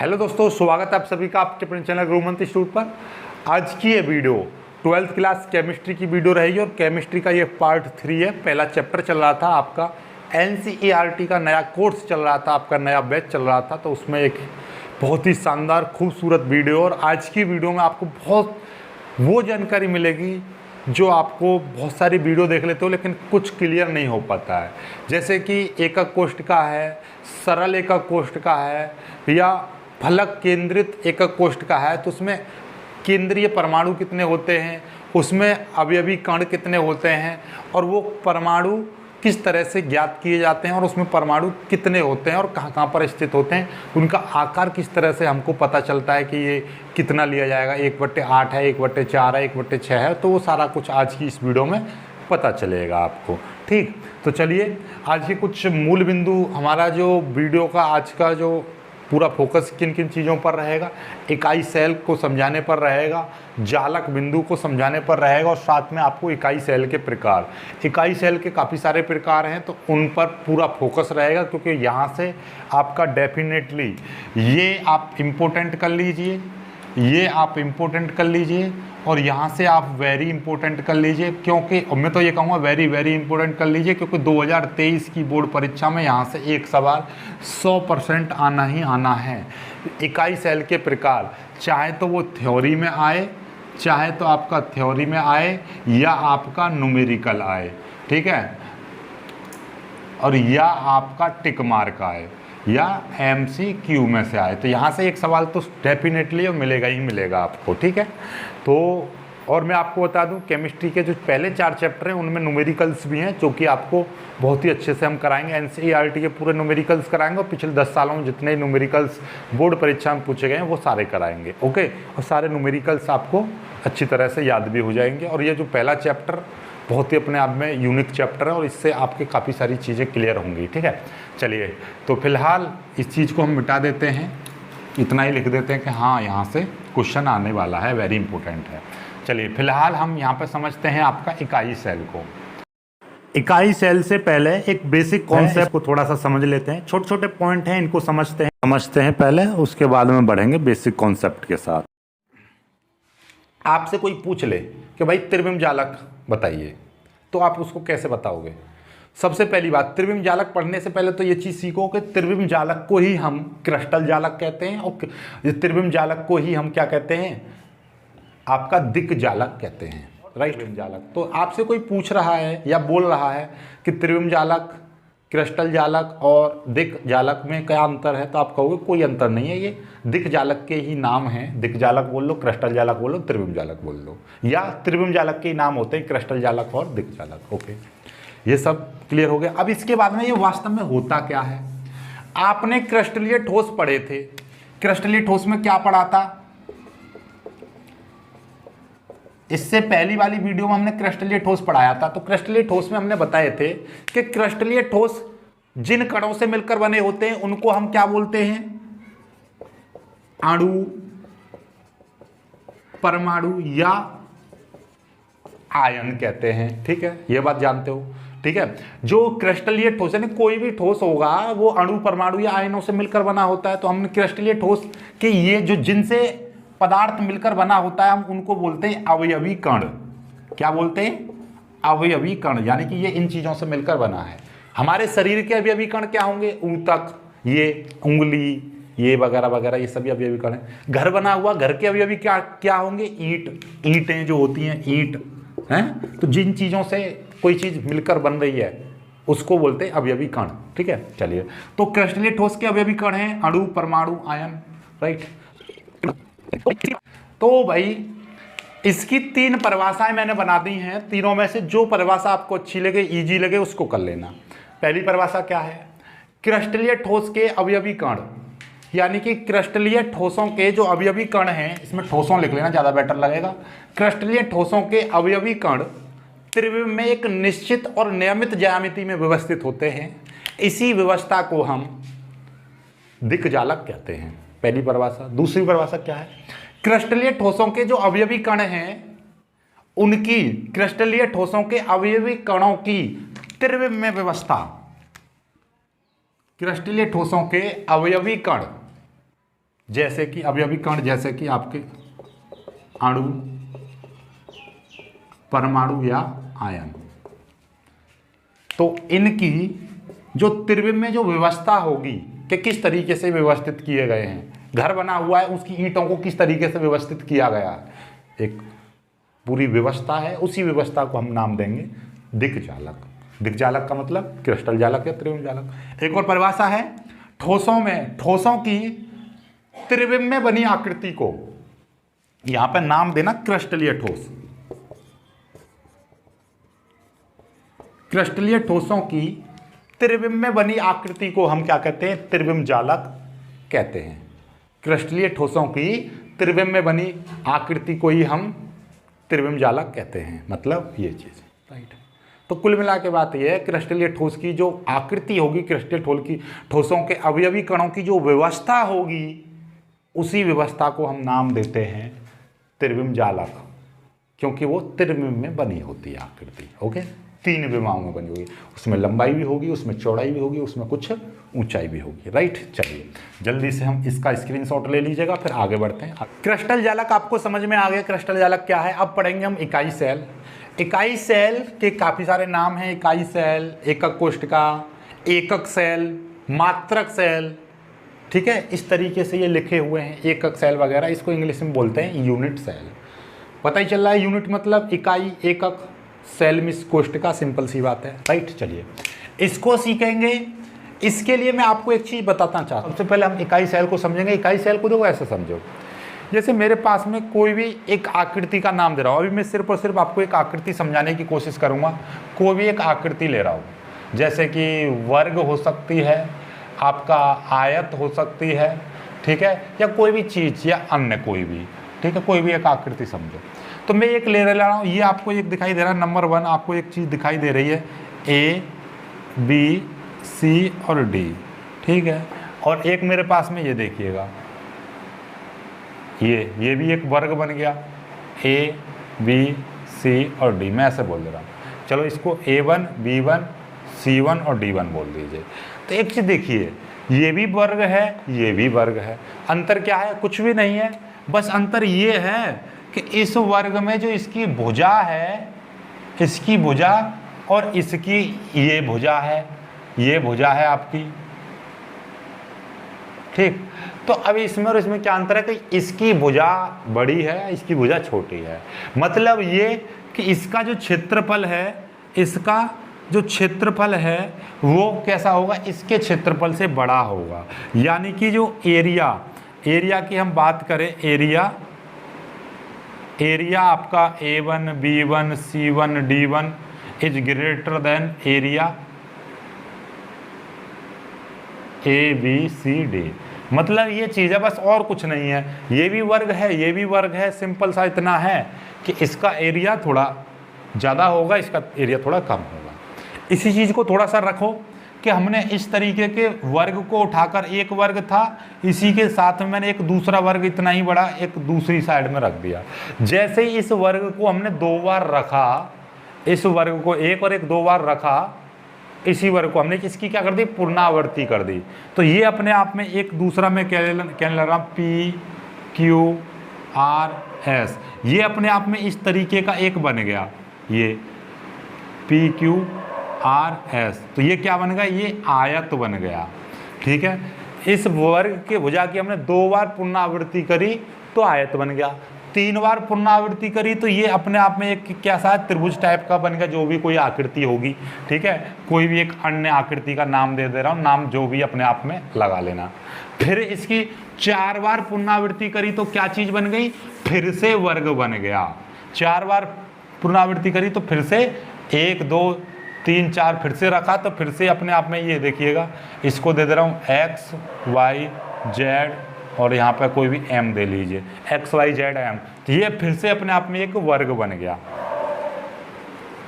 Hello दोस्तों, स्वागत है आप सभी का आपके अपने चैनल गुरुमंत्र इंस्टीट्यूट पर। आज की ये वीडियो 12th क्लास केमिस्ट्री की वीडियो रहेगी और केमिस्ट्री का ये पार्ट 3 है। पहला चैप्टर चल रहा था आपका, NCERT का नया कोर्स चल रहा था, आपका नया बैच चल रहा था, तो उसमें एक बहुत ही शानदार खूबसूरत वीडियो। और आज की वीडियो में आपको बहुत वो जानकारी मिलेगी जो आपको बहुत सारी वीडियो देख लेते हो लेकिन कुछ क्लियर नहीं हो पाता है। जैसे कि एकक कोष्ठिका है, सरल एकक कोष्ठिका है, या फलक केंद्रित एकक कोष्ठिका है, तो उसमें केंद्रीय परमाणु कितने होते हैं, उसमें अवयवी कण कितने होते हैं, और वो परमाणु किस तरह से ज्ञात किए जाते हैं, और उसमें परमाणु कितने होते हैं और कहाँ कहाँ पर स्थित होते हैं, उनका आकार किस तरह से हमको पता चलता है कि ये कितना लिया जाएगा, 1/8 है, 1/4 है, 1/6 है। तो वो सारा कुछ आज की इस वीडियो में पता चलेगा आपको। ठीक, तो चलिए आज के कुछ मूल बिंदु, हमारा जो वीडियो का आज का जो पूरा फोकस किन किन चीज़ों पर रहेगा, इकाई सेल को समझाने पर रहेगा, जालक बिंदु को समझाने पर रहेगा, और साथ में आपको इकाई सेल के प्रकार, इकाई सेल के काफ़ी सारे प्रकार हैं तो उन पर पूरा फोकस रहेगा, क्योंकि यहाँ से आपका डेफिनेटली ये आप इम्पोर्टेंट कर लीजिए, ये आप इम्पोर्टेंट कर लीजिए, और यहाँ से आप वेरी इंपॉर्टेंट कर लीजिए, क्योंकि मैं तो ये कहूँगा वेरी वेरी इंपॉर्टेंट कर लीजिए, क्योंकि 2023 की बोर्ड परीक्षा में यहाँ से एक सवाल 100% आना ही आना है। इकाई सेल के प्रकार, चाहे तो वो थ्योरी में आए, चाहे तो आपका थ्योरी में आए या आपका न्यूमेरिकल आए, ठीक है, और या आपका टिक मार्क आए या MCQ में से आए, तो यहाँ से एक सवाल तो डेफिनेटली मिलेगा ही मिलेगा आपको। ठीक है, तो और मैं आपको बता दूं, केमिस्ट्री के जो पहले 4 चैप्टर हैं उनमें न्यूमेरिकल्स भी हैं, जो कि आपको बहुत ही अच्छे से हम कराएंगे। NCERT के पूरे न्यूमेरिकल्स कराएंगे, और पिछले 10 सालों में जितने न्यूमेरिकल्स बोर्ड परीक्षा में पूछे गए हैं वो सारे कराएंगे। ओके, और सारे न्यूमेरिकल्स आपको अच्छी तरह से याद भी हो जाएंगे। और ये जो पहला चैप्टर बहुत ही अपने आप में यूनिक चैप्टर है, और इससे आपके काफ़ी सारी चीज़ें क्लियर होंगी। ठीक है, चलिए तो फिलहाल इस चीज़ को हम मिटा देते हैं, इतना ही लिख देते हैं कि हाँ यहाँ से क्वेश्चन आने वाला है, वेरी इंपॉर्टेंट है। चलिए फिलहाल हम यहाँ पे समझते हैं आपका इकाई सेल को। इकाई सेल से पहले एक बेसिक कॉन्सेप्ट को थोड़ा सा समझ लेते हैं, छोटे छोटे पॉइंट हैं, इनको समझते हैं पहले, उसके बाद में बढ़ेंगे बेसिक कॉन्सेप्ट के साथ। आपसे कोई पूछ ले कि भाई त्रिविम जालक बताइए, तो आप उसको कैसे बताओगे? सबसे पहली बात, त्रिविम जालक पढ़ने से पहले तो ये चीज़ सीखो कि त्रिविम जालक को ही हम क्रिस्टल जालक कहते हैं, और त्रिविम जालक को ही हम क्या कहते हैं, आपका दिक् जालक कहते हैं, राइट। त्रिविम जालक, तो आपसे कोई पूछ रहा है या बोल रहा है कि त्रिविम जालक, क्रिस्टल जालक और दिक् जालक में क्या अंतर है, तो आप कहोगे कोई अंतर नहीं है, ये दिक् जालक के ही नाम हैं। दिक् जालक बोल लो, क्रिस्टल जालक बोल लो, त्रिविम जालक बोल लो, या त्रिविम जालक के ही नाम होते हैं क्रिस्टल जालक और दिक् जालक। ओके, ये सब क्लियर हो गया। अब इसके बाद में ये वास्तव में होता क्या है, आपने क्रिस्टलीय ठोस पढ़े थे, क्रिस्टलीय ठोस में क्या पढ़ा था, इससे पहली वाली वीडियो में हमने क्रिस्टलीय ठोस पढ़ाया था। तो क्रिस्टलीय ठोस में हमने बताए थे कि क्रिस्टलीय ठोस जिन कणों से मिलकर बने होते हैं उनको हम क्या बोलते हैं, अणु, परमाणु या आयन कहते हैं। ठीक है, ये बात जानते हो। ठीक है, जो क्रिस्टलीय ठोस है, कोई भी ठोस होगा वो अणु, परमाणु या आयनों से मिलकर बना होता है। तो हमने क्रिस्टलीय ठोस के ये जो जिनसे पदार्थ मिलकर बना होता है हम उनको बोलते हैं अवयवी कण। क्या बोलते हैं? अवयवी कण, यानी कि ये इन चीजों से मिलकर बना है। हमारे शरीर के अवयवी कण क्या होंगे, ऊतक, ये उंगली, ये वगैरह वगैरह, ये सभी अवयवी कण हैं। घर बना हुआ, घर के अवयवी क्या क्या होंगे, ईंटें जो होती हैं, ईंट हैं। तो जिन चीजों से कोई चीज मिलकर बन रही है उसको बोलते हैं अवयवी कण। ठीक है, चलिए, तो क्रिस्टलीय ठोस के अवयवी कण हैं अणु, परमाणु, आयन, राइट। तो भाई इसकी 3 परिभाषाएं मैंने बना दी हैं, तीनों में से जो परिभाषा आपको अच्छी लगे, इजी लगे, उसको कर लेना। पहली परिभाषा क्या है, क्रिस्टलीय ठोस के अवयवी कण, यानी कि क्रिस्टलीय ठोसों के जो अवयवी कण हैं, इसमें ठोसों लिख लेना ज़्यादा बेटर लगेगा। क्रिस्टलीय ठोसों के अवयवी कण त्रिविम में एक निश्चित और नियमित ज्यामिति में व्यवस्थित होते हैं। इसी व्यवस्था को हम दिक् जालक कहते हैं, पहली परिभाषा। दूसरी परिभाषा क्या है, क्रिस्टलीय ठोसों के जो अवयवी कण हैं उनकी, क्रिस्टलीय ठोसों के अवयवी कणों की त्रिविम में व्यवस्था, क्रिस्टलीय ठोसों के अवयवी कण जैसे कि अवयवी कण, जैसे कि आपके अणु, परमाणु या आयन। तो इनकी जो त्रिविम में जो व्यवस्था होगी कि किस तरीके से व्यवस्थित किए गए हैं, घर बना हुआ है उसकी ईंटों को किस तरीके से व्यवस्थित किया गया है, एक पूरी व्यवस्था है, उसी व्यवस्था को हम नाम देंगे दिक्जालक। दिक्जालक का मतलब क्रिस्टल जालक या त्रिविम जालक। एक और परिभाषा है ठोसों की त्रिविम में बनी आकृति को, यहां पर नाम देना क्रिस्टलीय ठोस। क्रिस्टलीय ठोसों की त्रिविम में बनी आकृति को हम क्या कहते हैं, त्रिविम जालक कहते हैं। क्रिस्टलीय ठोसों की त्रिविम में बनी आकृति को ही हम त्रिविम जालक कहते हैं, मतलब ये चीज, राइट। तो कुल मिला के बात यह है, क्रिस्टलीय ठोस की जो आकृति होगी, क्रिस्टलीय ठोसों के अवयवी कणों की जो व्यवस्था होगी, उसी व्यवस्था को हम नाम देते हैं त्रिविम जालक, क्योंकि वो त्रिविम में बनी होती है आकृति। ओके, 3 विमाओं में बनी होगी, उसमें लंबाई भी होगी, उसमें चौड़ाई भी होगी, उसमें कुछ ऊंचाई भी होगी, राइट। चलिए जल्दी से हम इसका स्क्रीनशॉट ले लीजिएगा, फिर आगे बढ़ते हैं। क्रिस्टल जालक आपको समझ में आ गया क्रिस्टल जालक क्या है। अब पढ़ेंगे हम इकाई सेल। इकाई सेल के काफ़ी सारे नाम हैं, इकाई सेल, एकक कोशिका, एकक सेल, मात्रक सेल, ठीक है, इस तरीके से ये लिखे हुए हैं, एकक सेल वगैरह, इसको इंग्लिश में बोलते हैं यूनिट सेल। पता ही चल रहा है यूनिट मतलब इकाई, एकक, सेल मिस कोशिका, सिंपल सी बात है, राइट। चलिए इसको सीखेंगे। इसके लिए मैं आपको एक चीज़ बताना चाहता हूँ। सबसे पहले हम इकाई सेल को समझेंगे। इकाई सेल को देखो ऐसे समझो, जैसे मेरे पास में कोई भी एक आकृति का नाम दे रहा हूँ। अभी मैं सिर्फ और सिर्फ आपको एक आकृति समझाने की कोशिश करूँगा। कोई भी एक आकृति ले रहा हूँ, जैसे कि वर्ग हो सकती है, आपका आयत हो सकती है, ठीक है, या कोई भी चीज़ या अन्य कोई भी, ठीक है, कोई भी एक आकृति समझो। तो मैं एक ले रहा हूँ, ये आपको एक दिखाई दे रहा है, नंबर 1 आपको एक चीज़ दिखाई दे रही है, A, B, C और D, ठीक है। और एक मेरे पास में ये देखिएगा, ये भी एक वर्ग बन गया, A, B, C और D, मैं ऐसे बोल दे रहा हूँ। चलो इसको A1, B1, C1 और D1 बोल दीजिए। तो एक चीज़ देखिए, ये भी वर्ग है, ये भी वर्ग है, अंतर क्या है, कुछ भी नहीं है, बस अंतर ये है कि इस वर्ग में जो इसकी भुजा है, इसकी भुजा और इसकी ये भुजा है, ये भुजा है आपकी, ठीक। तो अब इसमें और इसमें क्या अंतर है कि इसकी भुजा बड़ी है, इसकी भुजा छोटी है। मतलब ये कि इसका जो क्षेत्रफल है, इसका जो क्षेत्रफल है वो कैसा होगा, इसके क्षेत्रफल से बड़ा होगा। यानी कि जो एरिया की हम बात करें, एरिया आपका A1, B1, C1, D1 is greater than area ABCD। मतलब ये चीज़ है, बस और कुछ नहीं है। ये भी वर्ग है, ये भी वर्ग है, सिंपल सा इतना है कि इसका एरिया थोड़ा ज़्यादा होगा, इसका एरिया थोड़ा कम होगा। इसी चीज़ को थोड़ा सा रखो कि हमने इस तरीके के वर्ग को उठाकर, एक वर्ग था, इसी के साथ में मैंने एक दूसरा वर्ग इतना ही बड़ा एक दूसरी साइड में रख दिया। जैसे ही इस वर्ग को हमने 2 बार रखा, इस वर्ग को 1 और 1 2 बार रखा, इसी वर्ग को हमने इसकी क्या कर दी, पुनरावृत्ति कर दी। तो ये अपने आप में एक दूसरा में कहने लगा PQRS, ये अपने आप में इस तरीके का एक बन गया, ये PQRS। तो ये क्या बन गया, ये आयत बन गया, ठीक है। इस वर्ग के भुजा की हमने 2 बार पुनरावृत्ति करी तो आयत बन गया, 3 बार पुनरावृत्ति करी तो ये अपने आप में एक कैसा त्रिभुज टाइप का बन गया, जो भी कोई आकृति होगी, ठीक है। कोई भी एक अन्य आकृति का नाम दे रहा हूँ, नाम जो भी अपने आप में लगा लेना। फिर इसकी 4 बार पुनरावृत्ति करी तो क्या चीज़ बन गई, फिर से वर्ग बन गया। 4 बार पुनरावृत्ति करी तो फिर से 1 2 3 4 फिर से रखा तो फिर से अपने आप में ये देखिएगा, इसको दे रहा हूँ X Y Z और यहाँ पे कोई भी M दे लीजिए, X Y Z M। तो ये फिर से अपने आप में एक वर्ग बन गया।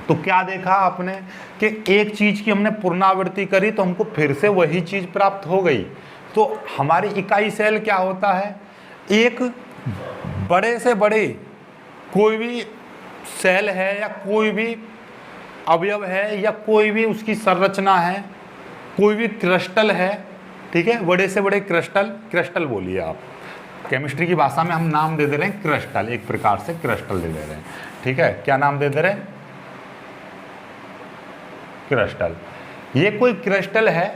तो क्या देखा आपने कि एक चीज़ की हमने पुनरावृत्ति करी तो हमको फिर से वही चीज़ प्राप्त हो गई। तो हमारी इकाई सेल क्या होता है, एक बड़े से बड़े कोई भी सेल है या कोई भी अवयव है या कोई भी उसकी संरचना है, कोई भी क्रिस्टल है, ठीक है, बड़े से बड़े क्रिस्टल बोलिए आप, केमिस्ट्री की भाषा में हम नाम दे दे रहे हैं क्रिस्टल, एक प्रकार से क्रिस्टल दे दे रहे हैं, ठीक है। क्या नाम दे दे रहे हैं? क्रिस्टल। ये कोई क्रिस्टल है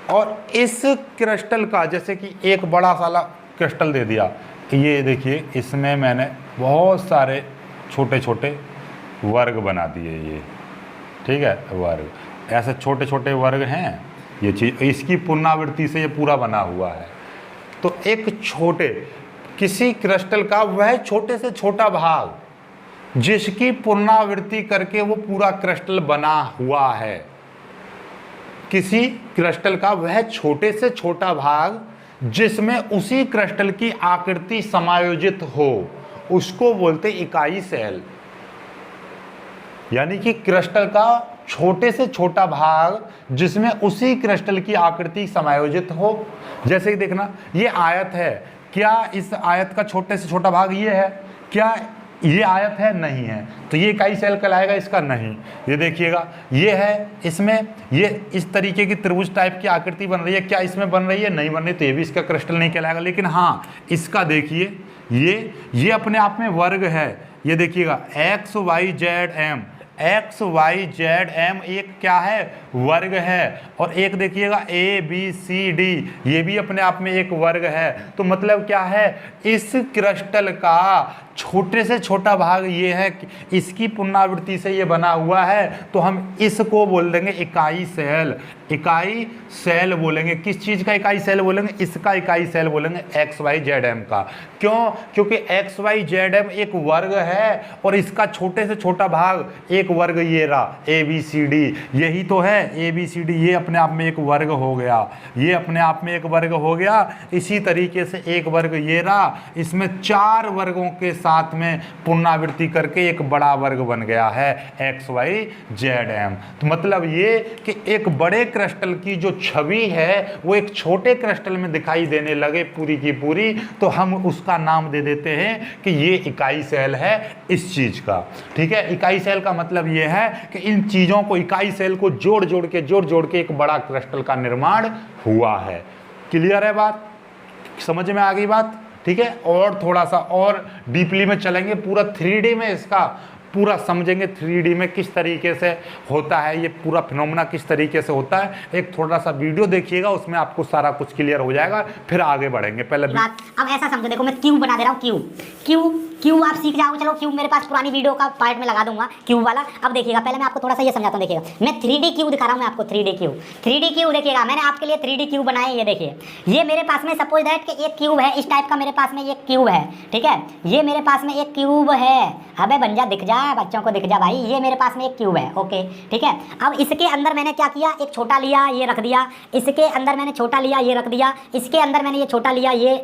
और इस क्रिस्टल का जैसे कि एक बड़ा साला क्रिस्टल दे दिया, ये देखिए इसमें मैंने बहुत सारे छोटे छोटे वर्ग बना दिए, ये ठीक है, वर्ग ऐसे छोटे छोटे वर्ग हैं। ये चीज़ इसकी पुनरावृत्ति से ये पूरा बना हुआ है। तो एक छोटे किसी क्रिस्टल का वह छोटे से छोटा भाग जिसकी पुनरावृत्ति करके वो पूरा क्रिस्टल बना हुआ है, किसी क्रिस्टल का वह छोटे से छोटा भाग जिसमें उसी क्रिस्टल की आकृति समायोजित हो, उसको बोलते इकाई सेल। यानी कि क्रिस्टल का छोटे से छोटा भाग जिसमें उसी क्रिस्टल की आकृति समायोजित हो। जैसे कि देखना, ये आयत है, क्या इस आयत का छोटे से छोटा भाग ये है? क्या ये आयत है? नहीं है, तो ये इकाई सेल कहलाएगा इसका? नहीं। ये देखिएगा, ये है, इसमें ये इस तरीके की त्रिभुज टाइप की आकृति बन रही है, क्या इसमें बन रही है? नहीं बन रही, तो ये भी इसका क्रिस्टल नहीं कहलाएगा। लेकिन हाँ, इसका देखिए, ये अपने आप में वर्ग है। ये देखिएगा x y z m, x y z m एक क्या है? वर्ग है। और एक देखिएगा ए बी सी डी, ये भी अपने आप में एक वर्ग है। तो मतलब क्या है? इस क्रिस्टल का छोटे से छोटा भाग ये है, इसकी पुनरावृत्ति से ये बना हुआ है, तो हम इसको बोल देंगे इकाई सेल। इकाई सेल बोलेंगे। किस चीज़ का इकाई सेल बोलेंगे? इसका इकाई सेल बोलेंगे एक्स वाई जेड एम का। क्यों? क्योंकि एक्स वाई जेड एम एक वर्ग है और इसका छोटे से छोटा भाग एक वर्ग ये रहा, ए बी सी डी, यही तो है ए बी सी डी। ये अपने आप में एक वर्ग हो गया, ये अपने आप में एक वर्ग हो गया। इसी तरीके से एक वर्ग ये रहा, इसमें 4 वर्गों के साथ में पुनरावृत्ति करके एक बड़ा वर्ग बन गया है एक्स वाई जेड एम। तो मतलब ये कि एक बड़े क्रिस्टल की जो छवि है वो एक छोटे क्रिस्टल में दिखाई देने लगे पूरी की पूरी, तो हम उसका नाम दे देते हैं कि ये इकाई सेल है इस चीज का, ठीक है। इकाई सेल का मतलब ये है कि इन चीजों को, इकाई सेल को जोड़ जोड़ के एक बड़ा क्रिस्टल का निर्माण हुआ है। क्लियर है बात? समझ में आ गई बात? ठीक है। और थोड़ा सा और डीपली में चलेंगे, पूरा 3D में इसका पूरा समझेंगे, 3D में किस तरीके से होता है ये पूरा फिनोमेना, किस तरीके से होता है। एक थोड़ा सा वीडियो देखिएगा, उसमें आपको सारा कुछ क्लियर हो जाएगा, फिर आगे बढ़ेंगे। पहले अब ऐसा समझो, देखो मैं क्यूब बना दे रहा हूँ, क्यूब आप सीख जाओगे। चलो क्यूब मेरे पास पुरानी वीडियो का पार्ट में लगा दूंगा क्यूब वाला। अब देखिएगा, पहले मैं आपको थोड़ा सा ये समझाता हूँ। देखिएगा, मैं 3D क्यूब दिखा रहा हूँ मैं आपको, 3D क्यूब देखिएगा, मैंने आपके लिए 3D क्यूब बनाए। ये देखिए, ये मेरे पास में सपोज दैट कि एक क्यूब है, इस टाइप का मेरे पास में एक क्यूब है, ठीक है। ये मेरे पास में एक क्यूब है। अबे बन जा, दिख जा, बच्चों को दिख जा भाई। ये मेरे पास में एक क्यूब है, ओके, ठीक है। अब इसके अंदर मैंने क्या किया, एक छोटा लिया, ये रख दिया। इसके अंदर मैंने छोटा लिया, ये रख दिया। इसके अंदर मैंने ये छोटा लिया, ये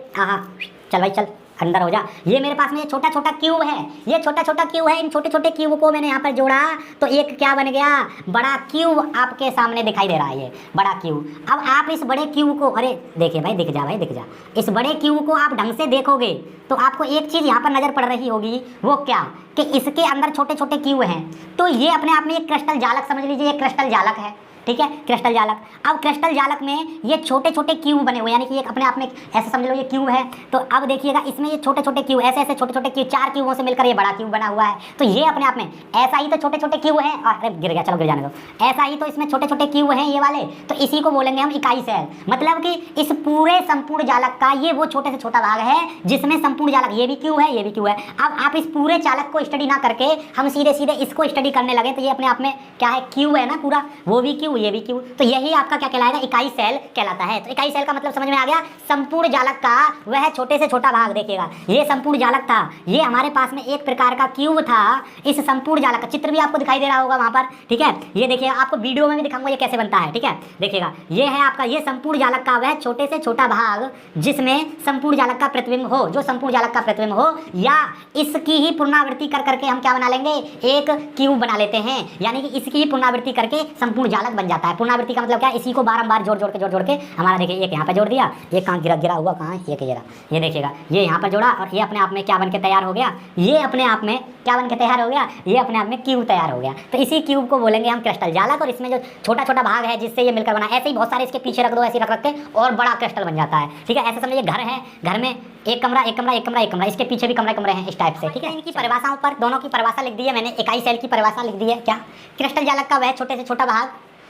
चल भाई चल अंदर हो जा। ये मेरे पास में ये छोटा छोटा क्यूब है, ये छोटा छोटा क्यूब है। इन छोटे छोटे क्यूब को मैंने यहाँ पर जोड़ा तो एक क्या बन गया? बड़ा क्यूब आपके सामने दिखाई दे रहा है, ये बड़ा क्यूब। अब आप इस बड़े क्यूब को, अरे देखिए भाई, दिख जा भाई, दिख जा। इस बड़े क्यूब को आप ढंग से देखोगे तो आपको एक चीज़ यहाँ पर नज़र पड़ रही होगी, वो क्या कि इसके अंदर छोटे छोटे क्यूब हैं। तो ये अपने आप में एक क्रिस्टल जालक समझ लीजिए, एक क्रिस्टल जालक है, ठीक है, क्रिस्टल जालक। अब क्रिस्टल जालक में ये छोटे छोटे क्यूब बने हुए, यानी कि एक अपने आप में ऐसे समझ लो ये क्यूब है। तो अब देखिएगा, इसमें ये छोटे छोटे क्यूब, ऐसे ऐसे छोटे छोटे क्यूब, 4 क्यूबों से मिलकर ये बड़ा क्यूब बना हुआ है। तो ये अपने आप में ऐसा ही तो छोटे छोटे क्यूब हैं। अरे गिर गया, चलो गिर जाने दो। ऐसा ही तो इसमें छोटे छोटे क्यूब हैं ये वाले, तो इसी को बोलेंगे हम इकाई सेल। मतलब कि इस पूरे संपूर्ण जालक का ये वो छोटे से छोटा भाग है जिसमें संपूर्ण जालक, ये भी क्यूब है, ये भी क्यूब है। अब आप इस पूरे चालक को स्टडी ना करके हम सीधे सीधे इसको स्टडी करने लगे तो ये अपने आप में क्या है? क्यूब है ना पूरा, वो भी क्यूब, ये भी क्यूब। तो यही आपका क्या कहलाएगा? इकाई सेल कहलाता है। तो इकाई सेल का मतलब समझ में आ गया? संपूर्ण जालक का वह छोटे से छोटा भाग। देखिएगा, ये संपूर्ण जालक था, ये हमारे पास में एक प्रकार का क्यूब था। इस संपूर्ण जालक का चित्र भी आपको दिखाई दे रहा होगा वहां पर, ठीक है। ये देखिए, आपको वीडियो में भी दिखाऊंगा ये कैसे बनता है, ठीक है। देखिएगा, ये है आपका ये संपूर्ण जालक का वह छोटे से छोटा भाग जिसमें संपूर्ण जालक का प्रतिबिंब हो, जो संपूर्ण जालक का प्रतिबिंब हो, या इसकी ही पुनरावृत्ति कर करके हम क्या बना लेंगे? एक क्यूब बना लेते हैं, यानी कि इसकी ही पुनरावृत्ति करके संपूर्ण जालक बन जाता है। पुनरावृत्ति का मतलब क्या है, इसी को बारंबार जोड़ जोड़ के हमारा देखिए एक यहाँ पे जोड़ दिया, एक कहाँ गिरा हुआ कहाँ है, ये देखिएगा, ये यहाँ पर जोड़ा और ये अपने आप में क्या बन के तैयार हो गया, ये अपने आप में क्या बन के तैयार हो गया, ये अपने आप में क्यूब तैयार हो गया। तो इसी क्यूब को बोलेंगे हम क्रिस्टल जालक। और इसमें जो छोटा छोटा भाग है जिससे ये मिलकर बना, ऐसे ही बहुत सारे इसके पीछे रख दो, ऐसे रख के और बड़ा क्रिस्टल बन जाता है। ठीक है, ऐसे समझिए घर है, घर में एक कमरा, इसके पीछे भी कमरे हैं इस टाइप से। ठीक है, इनकी परिभाषाओं पर दोनों की परिभाषा लिख दी है मैंने। इकाई सेल की परिभाषा लिख दी है क्या, क्रिस्टल जालक का वह छोटे से छोटा भाग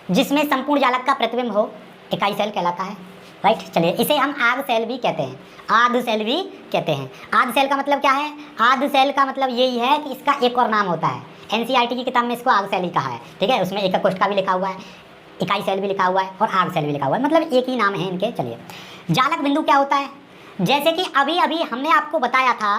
जिसमें संपूर्ण जालक का प्रतिबिंब हो, इकाई सेल कहलाता है। राइट, चलिए इसे हम आध सेल भी कहते हैं, आध सेल भी कहते हैं। आध सेल का मतलब क्या है, आध सेल का मतलब यही है कि इसका एक और नाम होता है। एनसीईआरटी की किताब में इसको आध सेल ही कहा है। ठीक है, उसमें एकक कोष्ठ का भी लिखा हुआ है, इकाई सेल भी लिखा हुआ है और आध सेल भी लिखा हुआ है, मतलब एक ही नाम है इनके। चलिए जालक बिंदु क्या होता है, जैसे कि अभी अभी हमने आपको बताया था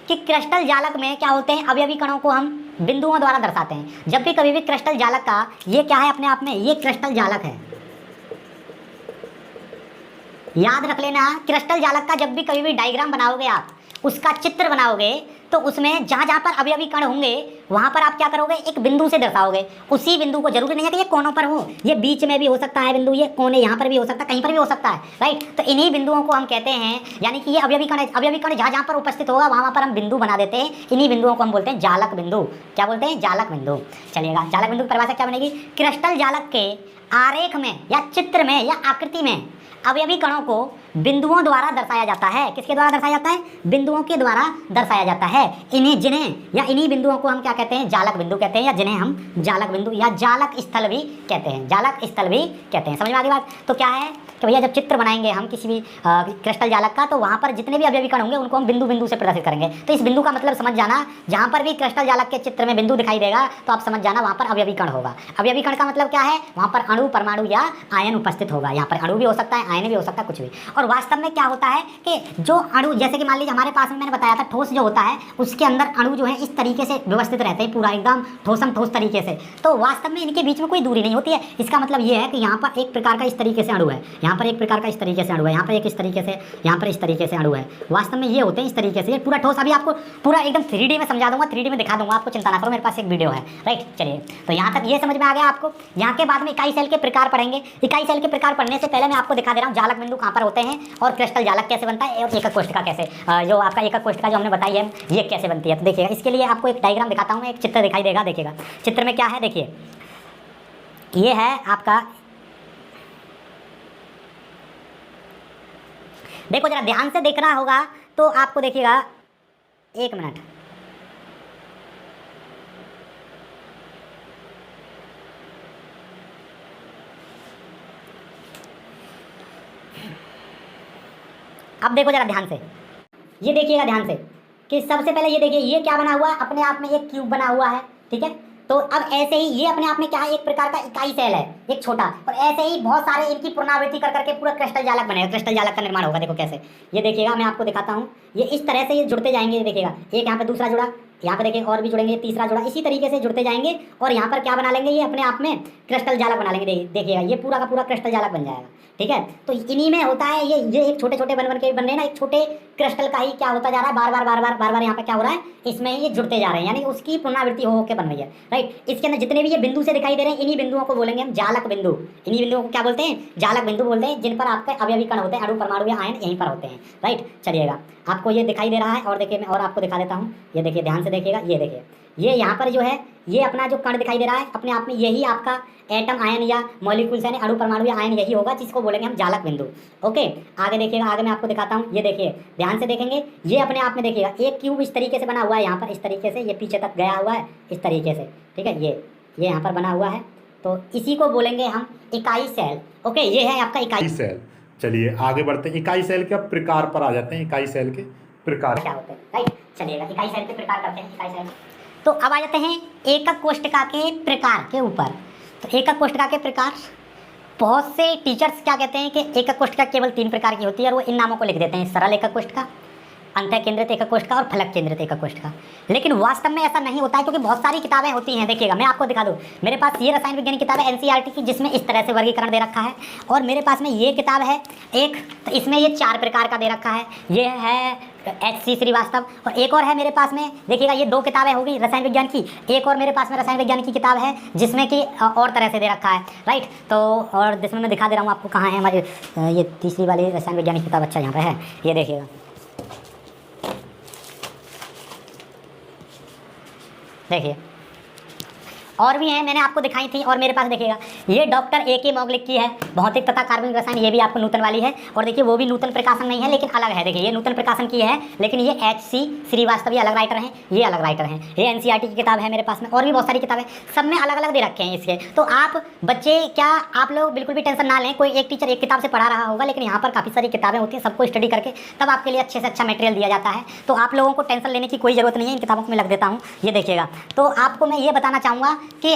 कि क्रिस्टल जालक में क्या होते हैं, अवयवी कणों को हम बिंदुओं द्वारा दर्शाते हैं। जब भी कभी भी क्रिस्टल जालक का, ये क्या है अपने आप में, ये क्रिस्टल जालक है, याद रख लेना। क्रिस्टल जालक का जब भी कभी भी डायग्राम बनाओगे आप, उसका चित्र बनाओगे, तो उसमें जहाँ जहाँ पर अवयवी कण होंगे वहाँ पर आप क्या करोगे, एक बिंदु से दर्शाओगे। उसी बिंदु को, जरूरी नहीं है कि ये कोनों पर हो, ये बीच में भी हो सकता है बिंदु, ये कोने यहाँ पर भी हो सकता है, कहीं पर भी हो सकता है। राइट, तो इन्हीं बिंदुओं को हम कहते हैं, यानी कि ये अवयवी कण जहाँ जहाँ पर उपस्थित होगा वहाँ पर हम बिंदु बना देते हैं। इन्हीं बिंदुओं को हम बोलते हैं जालक बिंदु। क्या बोलते हैं, जालक बिंदु। चलिएगा, जालक बिंदु की परिभाषा क्या बनेगी, क्रिस्टल जालक के आरेख में या चित्र में या आकृति में अवयवी कणों को बिंदुओं द्वारा दर्शाया जाता है। किसके द्वारा दर्शाया जाता है, बिंदुओं के द्वारा दर्शाया जाता है। इन्हीं बिंदुओं को हम क्या कहते हैं, जालक बिंदु कहते हैं, या जिन्हें हम जालक बिंदु या जालक स्थल भी कहते हैं, जालक स्थल भी कहते हैं। समझ में आ गई बात। तो क्या है कि भैया जब चित्र बनाएंगे हम किसी भी क्रिस्टल जालक का, तो वहाँ पर जितने भी अवयवी कण होंगे उनको हम बिंदु बिंदु से प्रदर्शित करेंगे। तो इस बिंदु का मतलब समझ जाना, जहाँ पर भी क्रिस्टल जालक के चित्र में बिंदु दिखाई देगा तो आप समझ जाना वहाँ पर अवयवी कण होगा। अवयवी कण का मतलब क्या है, वहाँ पर अणु, परमाणु या आयन उपस्थित होगा। यहाँ पर अणु भी हो सकता है, आयन भी हो सकता है, कुछ भी। और वास्तव में क्या होता है कि जो अणु, जैसे कि मान लीजिए हमारे पास में मैंने बताया था ठोस जो होता है, उसके अंदर अणु जो है इस तरीके से व्यवस्थित रहते हैं, पूरा एकदम ठोस तरीके से। तो वास्तव में इनके बीच में कोई दूरी नहीं होती है। इसका मतलब ये है कि यहाँ पर एक प्रकार का इस तरीके से अणु है, यहाँ पर एक प्रकार का इस तरीके से अणु है, यहाँ पर एक इस तरीके से, यहाँ पर इस तरीके से अणु है। वास्तव में ये होते हैं इस तरीके से, ये पूरा ठोस। अभी आपको पूरा एकदम 3D में समझा दूंगा, 3D में दिखा दूंगा आपको, चिंता ना करो, मेरे पास एक वीडियो है। राइट, चलिए तो यहाँ तक ये समझ में आ गया आपको। यहाँ के बाद में इकाई सेल के प्रकार पढ़ेंगे। इकाई सेल के प्रकार पढ़ने से पहले मैं आपको दिखा दे रहा हूँ जालक बिंदु कहाँ पर होते हैं और क्रिस्टल जालक कैसे बनता है और एकक कोष्ठिका कैसे, जो आपका एकक कोष्ठिका जो हमने बताई है ये कैसे बनती है। तो देखिएगा, इसके लिए आपको एक डायग्राम दिखाता हूँ, एक चित्र दिखाई देगा। देखिएगा चित्र में क्या है, देखिए ये है आपका, देखो जरा ध्यान से देखना होगा तो आपको, देखिएगा एक मिनट, अब देखो जरा ध्यान से, ये देखिएगा ध्यान से कि सबसे पहले ये देखिए, ये क्या बना हुआ है, अपने आप में एक क्यूब बना हुआ है। ठीक है, तो अब ऐसे ही ये अपने आप में क्या है, एक प्रकार का इकाई सेल है, एक छोटा, और ऐसे ही बहुत सारे इनकी पुनरावृत्ति कर करके पूरा क्रिस्टल जालक बनेगा, क्रिस्टल जालक का निर्माण होगा। देखो कैसे, ये देखिएगा मैं आपको दिखाता हूँ, ये इस तरह से ये जुड़ते जाएंगे। ये देखिएगा, एक यहाँ पे दूसरा जुड़ा, यहाँ पे देखिए और भी जुड़ेंगे, तीसरा जुड़ा, इसी तरीके से जुड़ते जाएंगे और यहाँ पर क्या बना लेंगे, ये अपने आप में क्रिस्टल जालक बना लेंगे। देखिएगा ये पूरा का पूरा क्रिस्टल जालक बन जाएगा। ठीक है, तो इन्हीं में होता है ये एक छोटे छोटे बन के बन रहे हैं ना, एक छोटे क्रिस्टल का ही क्या होता जा रहा है, बार बार यहाँ पे क्या हो रहा है, इसमें ये जुड़ते जा रहे हैं, यानी उसकी पुनरावृत्ति हो के बन रही है। राइट, इसके अंदर जितने भी ये बिंदु से दिखाई दे रहे हैं, इन्हीं बिंदुओं को बोलेंगे हम जालक बिंदु। इन्हीं बिंदुओं को क्या बोलते हैं, जालक बिंदु बोलते हैं, जिन पर आपके अवयवी कण होते हैं, अणु, परमाणु या आयन यहीं पर होते हैं। राइट, चलिएगा आपको ये दिखाई दे रहा है, और देखिए मैं और आपको दिखा देता हूँ। ये देखिए ध्यान से देखिएगा, ये देखिए ये यहाँ पर जो है, ये अपना जो कण दिखाई दे रहा है, अपने आप में यही आपका एटम, आयन या मॉलिक्यूल्स यानी अणु, परमाणु या आयन यही होगा, जिसको बोलेंगे हम जालक बिंदु। ओके, आगे देखिएगा, आगे मैं आपको दिखाता हूँ। ये देखिए ध्यान से देखेंगे, ये अपने आप में देखिएगा एक क्यूब इस तरीके से बना हुआ है, यहाँ पर इस तरीके से, ये पीछे तक गया हुआ है इस तरीके से। ठीक है, ये यहाँ पर बना हुआ है, तो इसी को बोलेंगे हम इकाई सेल। ओके, ये है आपका इकाई सेल। चलिए आगे बढ़ते हैं, इकाई सेल के प्रकार पर आ जाते हैं। इकाई सेल के प्रकार क्या होते हैं। राइट, चलिएगा इकाई सेल के प्रकार करते हैं। इकाई सेल, तो अब आ जाते हैं एकक कोष्ठिका के प्रकार के ऊपर। तो एकक कोष्ठिका के प्रकार, बहुत से टीचर्स क्या कहते हैं कि एकक कोष्ठिका केवल 3 प्रकार की होती है, और वो इन नामों को लिख देते हैं, सरल एकक कोष्ठिका, अंतः केंद्रित एकक कोष्ठिका और फलक केंद्रित एकक कोष्ठिका। लेकिन वास्तव में ऐसा नहीं होता है, क्योंकि बहुत सारी किताबें होती हैं। देखिएगा मैं आपको दिखा दूँ, मेरे पास ये रसायन विज्ञान की किताब है एनसीईआरटी की, जिसमें इस तरह से वर्गीकरण दे रखा है, और मेरे पास में ये किताब है एक, तो इसमें ये 4 प्रकार का दे रखा है। ये है HC श्रीवास्तव, और एक और है मेरे पास में, देखिएगा ये 2 किताबें हो गई रसायन विज्ञान की, एक और मेरे पास में रसायन विज्ञान की किताब है जिसमें कि और तरह से दे रखा है, राइट। तो और जिसमें मैं दिखा दे रहा हूँ आपको कहाँ है हमारी ये तीसरी वाली रसायन विज्ञान की किताब। अच्छा यहाँ पे है, ये देखिएगा, देखिए और भी हैं, मैंने आपको दिखाई थी। और मेरे पास देखिएगा ये डॉक्टर AK मौलिक की है, भौतिक तथा कार्बनिक रसायन, ये भी आपको नूतन वाली है। और देखिए वो भी नूतन प्रकाशन नहीं है लेकिन अलग है, देखिए ये नूतन प्रकाशन की है लेकिन ये HC श्रीवास्तव, ये अलग राइटर हैं, ये अलग राइटर हैं। ये NCERT की किताब है मेरे पास में, और भी बहुत सारी किताबें, सब में अलग अलग दे रखे हैं इसके। तो आप बच्चे क्या, आप लोग बिल्कुल भी टेंशन ना लें, कोई एक टीचर एक किताब से पढ़ा रहा होगा लेकिन यहाँ पर काफ़ी सारी किताबें होती हैं, सबको स्टडी करके तब आपके लिए अच्छे से अच्छा मटेरियल दिया जाता है। तो आप लोगों को टेंशन लेने की कोई ज़रूरत नहीं है, इन किताबों को मैं लग देता हूँ, ये देखिएगा। तो आपको मैं ये बताना चाहूँगा कि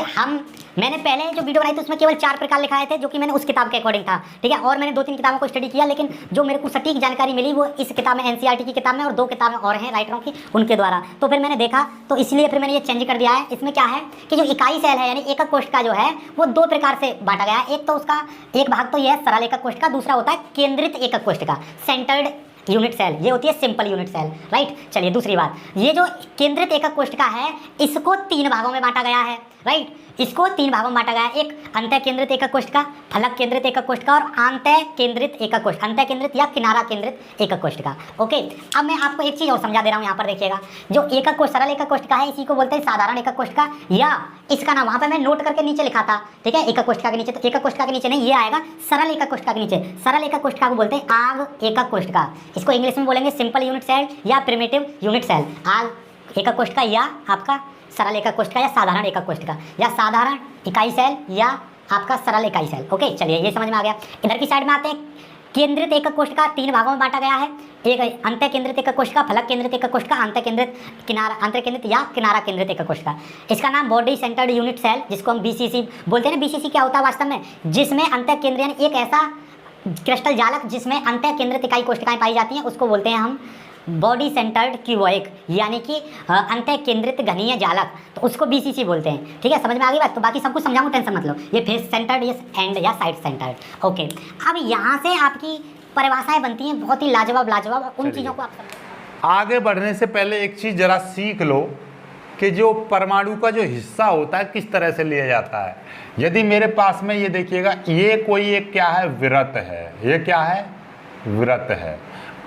मैंने पहले जो वीडियो बनाई थी उसमें केवल 4 प्रकार लिखाए थे जो कि मैंने उस किताब के अकॉर्डिंग था, ठीक है। और मैंने 2-3 किताबों को स्टडी किया, लेकिन जो मेरे को सटीक जानकारी मिली वो इस किताब में, NCERT की किताब में, और 2 किताबें और हैं राइटरों की, उनके द्वारा। तो फिर मैंने देखा, तो इसलिए फिर मैंने ये चेंज कर दिया है। इसमें क्या है कि जो इकाई सेल है यानी एकक कोष्ठका जो है वो 2 प्रकार से बांटा गया है। एक तो उसका एक भाग तो यह है सरल एकक कोष्ठका, दूसरा होता है केंद्रित एकक कोष्ठका, सेंटर्ड यूनिट सेल, ये होती है सिंपल यूनिट सेल, राइट। चलिए दूसरी बात, ये जो केंद्रित एकक कोष्ठका है इसको 3 भागों में बांटा गया है, राइट। इसको 3 भागों में बांटा गया है, एक अंतः केंद्रित एकक कोष्ठका, फलक केंद्रित एकक कोष्ठका और आंतः केंद्रित एकक कोष्ठका, अंतः केंद्रित या किनारा केंद्रित एकक कोष्ठका। ओके, अब मैं आपको एक चीज़ और समझा दे रहा हूँ, यहाँ पर देखिएगा, जो एकक कोष्ठका, सरल एकक कोष्ठका है इसी को बोलते हैं साधारण एकक कोष्ठका, या इसका नाम वहाँ पर मैं नोट करके नीचे लिखा था, ठीक है, एकक कोष्ठका के नीचे। तो एकक कोष्ठका के नीचे नहीं, ये आएगा सरल एकक कोष्ठका के नीचे। सरल एकक कोष्ठका को बोलते हैं आग एकक कोष्ठका, इसको इंग्लिश में बोलेंगे सिंपल यूनिट सेल या प्रिमिटिव यूनिट सेल। आग एकक कोष्ठका या आपका सरल एकक कोष्ठका या साधारण एकक कोष्ठका या साधारण इकाई सेल या आपका सरल इकाई सेल। ओके, चलिए ये समझ में आ गया। इधर की साइड में आते हैं, केंद्रित एकक कोष्ठका 3 भागों में बांटा गया है, एक अंतः केंद्रित एकक कोष्ठका, फलक केंद्रित एकक कोष्ठका, अंतः केंद्रित किनारा, अंतर केंद्रित या किनारा केंद्रित एकक कोष्ठका। इसका नाम बॉडी सेंटर्ड यूनिट सेल, जिसको हम BCC बोलते हैं ना। BCC क्या होता है वास्तव में, जिसमें अंतः केंद्र यानी एक ऐसा क्रिस्टल जालक जिसमें अंतः केंद्रित इकाई कोष्ठकाएं पाई जाती हैं, उसको बोलते हैं हम बॉडी सेंटर्ड क्यूबॉइक, यानी कि अंतः केंद्रित घनीय जालक, तो उसको BCC बोलते हैं, ठीक है। समझ में आ गई बात। तो बाकी सब कुछ समझाऊँ, टेंशन मत लो। ये फेस सेंटर्ड, ये एंड या साइड सेंटर्ड। ओके, अब यहाँ से आपकी परिभाषाएं बनती हैं बहुत ही लाजवाब लाजवाब, उन चीज़ों को आप समझो। आगे बढ़ने से पहले एक चीज़ जरा सीख लो कि जो परमाणु का जो हिस्सा होता है किस तरह से लिया जाता है। यदि मेरे पास में ये देखिएगा, ये कोई एक क्या है, विरत है, ये क्या है, विरत है।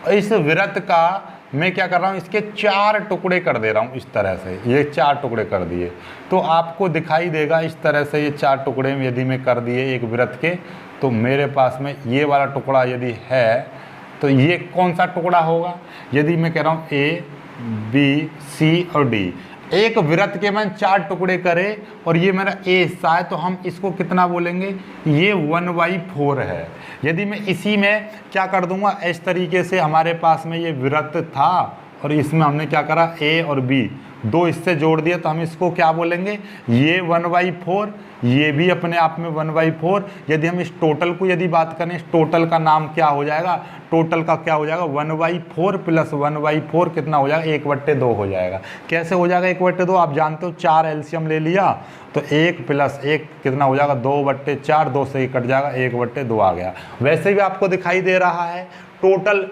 इस विरत का मैं क्या कर रहा हूँ, इसके 4 टुकड़े कर दे रहा हूँ इस तरह से, ये 4 टुकड़े कर दिए तो आपको दिखाई देगा इस तरह से। ये 4 टुकड़े यदि मैं कर दिए एक विरत के, तो मेरे पास में ये वाला टुकड़ा यदि है तो ये कौन सा टुकड़ा होगा। यदि मैं कह रहा हूँ A, B, C और D, एक विरत के मैंने 4 टुकड़े करे और ये मेरा A हिस्सा है, तो हम इसको कितना बोलेंगे, ये 1/4 है। यदि मैं इसी में क्या कर दूंगा, इस तरीके से हमारे पास में ये विरत था और इसमें हमने क्या करा, A और B 2 इससे जोड़ दिया, तो हम इसको क्या बोलेंगे, ये 1/4, ये भी अपने आप में 1/4। यदि हम इस टोटल को यदि बात करें, इस टोटल का नाम क्या हो जाएगा, टोटल का क्या हो जाएगा, 1/4 प्लस 1/4 कितना हो जाएगा, 1/2 हो जाएगा। कैसे हो जाएगा 1/2, आप जानते हो, 4 एलसीएम ले लिया तो 1 + 1 कितना हो जाएगा, 2/4, 2 से ही कट जाएगा, 1/2 आ गया। वैसे भी आपको दिखाई दे रहा है टोटल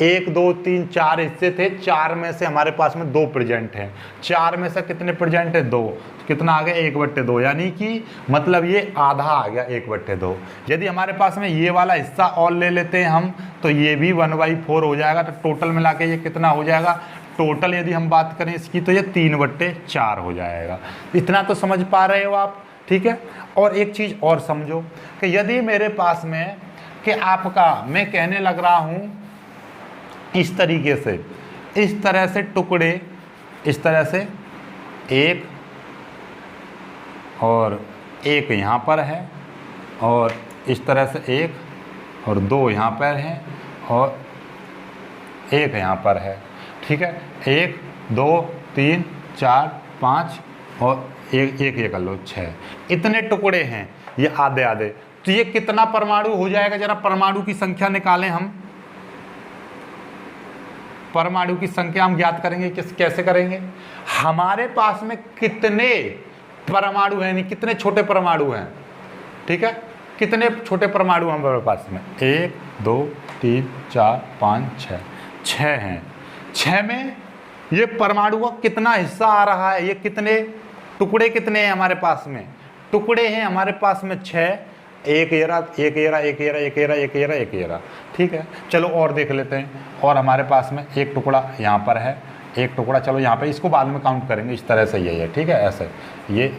1 2 3 4 हिस्से थे, 4 में से हमारे पास में 2 प्रेजेंट हैं। 4 में से कितने प्रेजेंट है, 2, कितना आ गया, 1/2, यानी कि मतलब ये आधा आ गया 1/2। यदि हमारे पास में ये वाला हिस्सा और ले लेते हैं हम, तो ये भी 1/4 हो जाएगा। तो टोटल मिला के ये कितना हो जाएगा, टोटल यदि हम बात करें इसकी, तो ये 3/4 हो जाएगा। इतना तो समझ पा रहे हो आप, ठीक है। और एक चीज़ और समझो कि यदि मेरे पास में कि आपका, मैं कहने लग रहा हूँ इस तरीके से, इस तरह से टुकड़े, इस तरह से 1 और 1 यहाँ पर है, और इस तरह से 1 और 2 यहाँ पर है, और 1 यहाँ पर है, ठीक है। 1 2 3 4 5 और 1 ये कर लो 6, इतने टुकड़े हैं, ये आधे आधे। तो ये कितना परमाणु हो जाएगा, जरा परमाणु की संख्या निकालें हम। परमाणु की संख्या हम ज्ञात करेंगे, कैसे करेंगे, हमारे पास में कितने परमाणु हैं, कितने छोटे परमाणु हैं, ठीक है, कितने छोटे परमाणु हमारे पास में, 1 2 3 4 5 6 हैं। 6 में ये परमाणु का कितना हिस्सा आ रहा है, ये कितने टुकड़े कितने हैं हमारे पास में, टुकड़े हैं हमारे पास में 6, एक ये रहा, एक ये रहा, एक ये रहा, एक ये रहा, एक ये रहा, एक ये रहा। ठीक है, चलो और देख लेते हैं। और हमारे पास में एक टुकड़ा यहाँ पर है, एक टुकड़ा चलो यहाँ पे, इसको बाद में काउंट करेंगे, इस तरह से यही है। ठीक है, ऐसे ये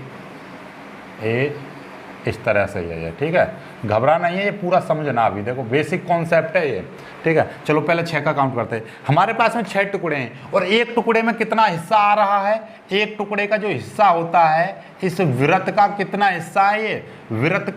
इस तरह से यही है। ठीक है, घबराना नहीं है, ये पूरा समझना अभी, देखो बेसिक कॉन्सेप्ट है ये। ठीक है, चलो पहले 6 का काउंट करते हैं। हमारे पास में 6 टुकड़े हैं और एक टुकड़े में कितना हिस्सा आ रहा है, एक टुकड़े का जो हिस्सा होता है, इस वृत्त का कितना हिस्सा है, ये वृत्त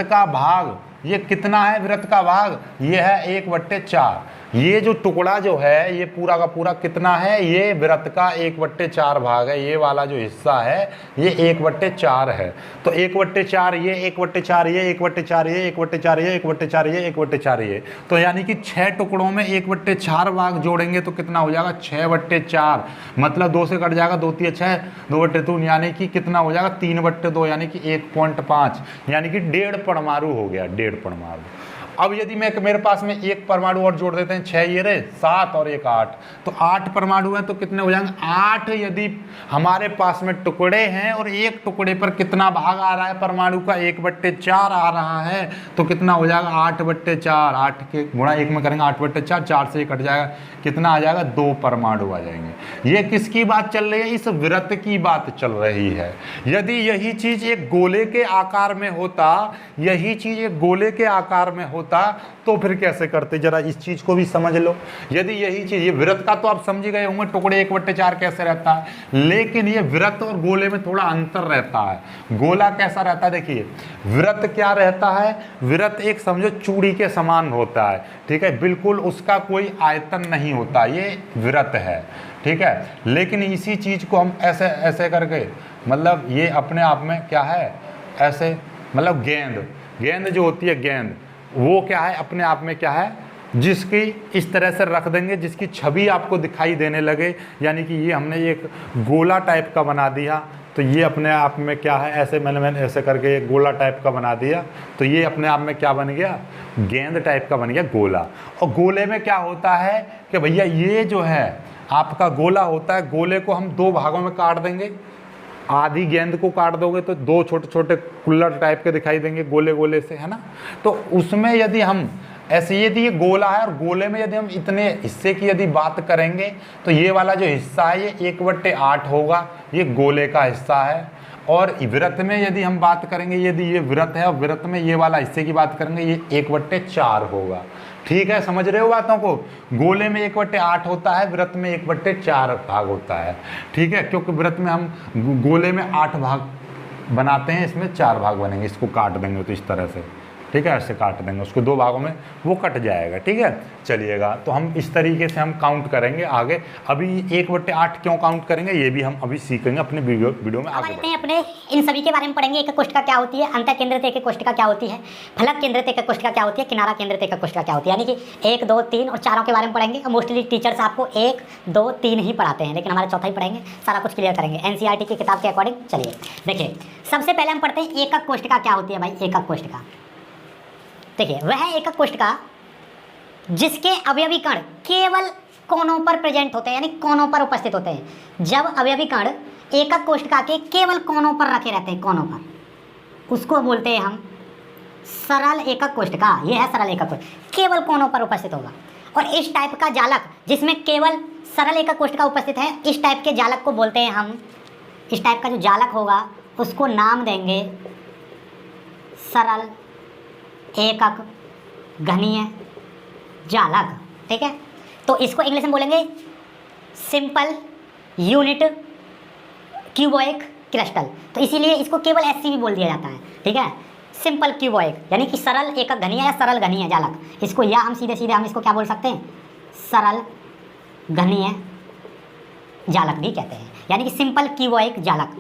का भाग, ये कितना है वृत्त का भाग, ये है 1/4। ये जो टुकड़ा जो है ये पूरा का पूरा कितना है, ये वृत्त का 1/4 भाग है। ये वाला जो हिस्सा है ये 1/4 है। तो 1/4 ये 1/4 ये 1/4 ये 1/4 ये 1/4 ये 1/4 ये, तो यानी कि 6 टुकड़ों में 1/4 भाग जोड़ेंगे तो कितना हो जाएगा 6/4, मतलब 2 से कट जाएगा, 2 3 6, 2/2 यानी कि कितना हो जाएगा 3/2 यानी कि 1.5, यानी कि 1.5 परमाणु हो गया, 1.5 परमाणु। अब यदि मेरे पास में एक परमाणु और जोड़ देते हैं, 6 ये रहे, 7 और 1 8, तो 8 परमाणु हैं, तो कितने हो जाएंगे 8। यदि हमारे पास में टुकड़े हैं और एक टुकड़े पर कितना भाग आ रहा है परमाणु का, 1/4 आ रहा है, तो कितना हो जाएगा 8/4, 8 के गुणा 1 में करेंगे 8/4, 4 से कट जाएगा, कितना आ जाएगा 2 परमाणु आ जाएंगे। ये किसकी बात चल रही है, इस वृत्त की बात चल रही है। यदि यही चीज एक गोले के आकार में होता, यही चीज एक गोले के आकार में होता तो फिर कैसे करते, जरा इस चीज को भी समझ लो। यदि यही चीज, ये वृत्त का तो आप समझ गए होंगे टुकड़े 1/4 कैसे रहता है, लेकिन ये वृत्त और गोले में थोड़ा अंतर रहता है। गोला कैसा रहता है, देखिए वृत्त क्या रहता है, वृत्त एक समझो चूड़ी के समान होता है। ठीक है, बिल्कुल उसका कोई आयतन नहीं होता, ये वृत्त है। ठीक है, लेकिन इसी चीज को हम ऐसे ऐसे करके, मतलब ये अपने आप में क्या है, ऐसे मतलब गेंद जो होती है, गेंद वो क्या है अपने आप में क्या है, जिसकी इस तरह से रख देंगे जिसकी छवि आपको दिखाई देने लगे, यानी कि ये हमने एक गोला टाइप का बना दिया, तो ये अपने आप में क्या है, ऐसे मैंने ऐसे करके एक गोला टाइप का बना दिया, तो ये अपने आप में क्या बन गया, गेंद टाइप का बन गया गोला। और गोले में क्या होता है कि भैया ये जो है आपका गोला होता है, गोले को हम 2 भागों में काट देंगे, आधी गेंद को काट दोगे तो 2 छोटे छोटे कुल्लड़ टाइप के दिखाई देंगे गोले गोले से, है ना। तो उसमें यदि हम ऐसे, यदि ये गोला है और गोले में यदि हम इतने हिस्से की यदि बात करेंगे तो ये वाला जो हिस्सा है ये 1/8 होगा, ये गोले का हिस्सा है। और वृत्त में यदि हम बात करेंगे, यदि ये वृत्त है और वृत्त में ये वाला हिस्से की बात करेंगे, ये 1/4 होगा। ठीक है, समझ रहे हो बातों को। गोले में 1/8 होता है, वृत्त में 1/4 भाग होता है। ठीक है, क्योंकि वृत्त में हम गोले में 8 भाग बनाते हैं, इसमें 4 भाग बनेंगे, इसको काट देंगे तो इस तरह से। ठीक है, ऐसे काट देंगे उसको 2 भागों में, वो कट जाएगा। ठीक है, चलिएगा, तो हम इस तरीके से हम काउंट करेंगे आगे। अभी 1/8 क्यों काउंट करेंगे ये भी हम अभी सीखेंगे अपने वीडियो में आगे। अपने इन सभी के बारे में पढ़ेंगे, एक कोष्ठिका क्या होती है, अंतः केंद्रित एक कोष्ठिका क्या होती है, फलक केंद्रित एक कोष्ठिका क्या होती है, किनारा केंद्रित एक कोष्ठिका क्या होती है, यानी कि 1 2 3 और 4 के बारे में पढ़ेंगे। मोस्टली टीचर्स आपको 1 2 3 ही पढ़ाते हैं, लेकिन हमारे चौथा ही पढ़ेंगे, सारा कुछ क्लियर करेंगे एनसीईआरटी की किताब के अकॉर्डिंग। चलिए देखिए, सबसे पहले हम पढ़ते हैं एकक कोष्ठिका क्या होती है। भाई एकक कोष्ठिका, देखिए वह एकक कोष्ठिका जिसके अवयवी कण केवल कोनों पर प्रेजेंट होते हैं, यानी कोनों पर उपस्थित होते हैं। जब अवयवी कण एकक कोष्ठिका के केवल कोनों पर रखे रहते हैं, कोनों पर, उसको बोलते हैं हम सरल एकक कोष्ठिका। ये है सरल एकक कोष्ठिका, केवल कोनों पर उपस्थित होगा। और इस टाइप का जालक जिसमें केवल सरल एकक कोष्ठिका उपस्थित है, इस टाइप के जालक को बोलते हैं हम, इस टाइप का जो जालक होगा उसको नाम देंगे सरल एकक घनीय जालक। ठीक है, तो इसको इंग्लिश में बोलेंगे सिंपल यूनिट क्यूबॉइक क्रिस्टल, तो इसीलिए इसको केवल एससी भी बोल दिया जाता है। ठीक है, सिंपल क्यूबॉइक यानी कि सरल एकक घनीय या सरल घनीय जालक, इसको या हम सीधे सीधे हम इसको क्या बोल सकते हैं, सरल घनीय जालक भी कहते हैं, यानी कि सिंपल क्यूबॉइक जालक,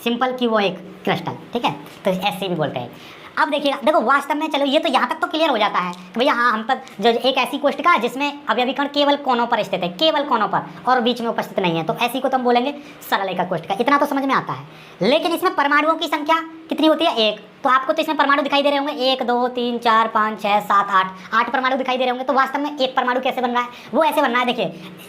सिंपल क्यूबॉइक क्रिस्टल। ठीक है, तो एससी भी बोलते हैं। अब देखिएगा, देखो वास्तव में चलो ये तो यहाँ तक तो क्लियर हो जाता है कि भैया हाँ हम पर जो एक ऐसी कोष्ठिका है जिसमें अवयवी कण केवल कोनों पर स्थित है, केवल कोनों पर, और बीच में उपस्थित नहीं है, तो ऐसी को तो हम बोलेंगे सरल एकाक कोष्ठिका। इतना तो समझ में आता है। लेकिन इसमें परमाणुओं की संख्या कितनी होती है? एक। तो आपको तो इसमें परमाणु दिखाई दे रहे होंगे 1 2 3 4 5 6 7 8 परमाणु दिखाई दे रहे होंगे। तो वास्तव में एक परमाणु कैसे बन रहा है? वो ऐसे बन रहा है, देखिए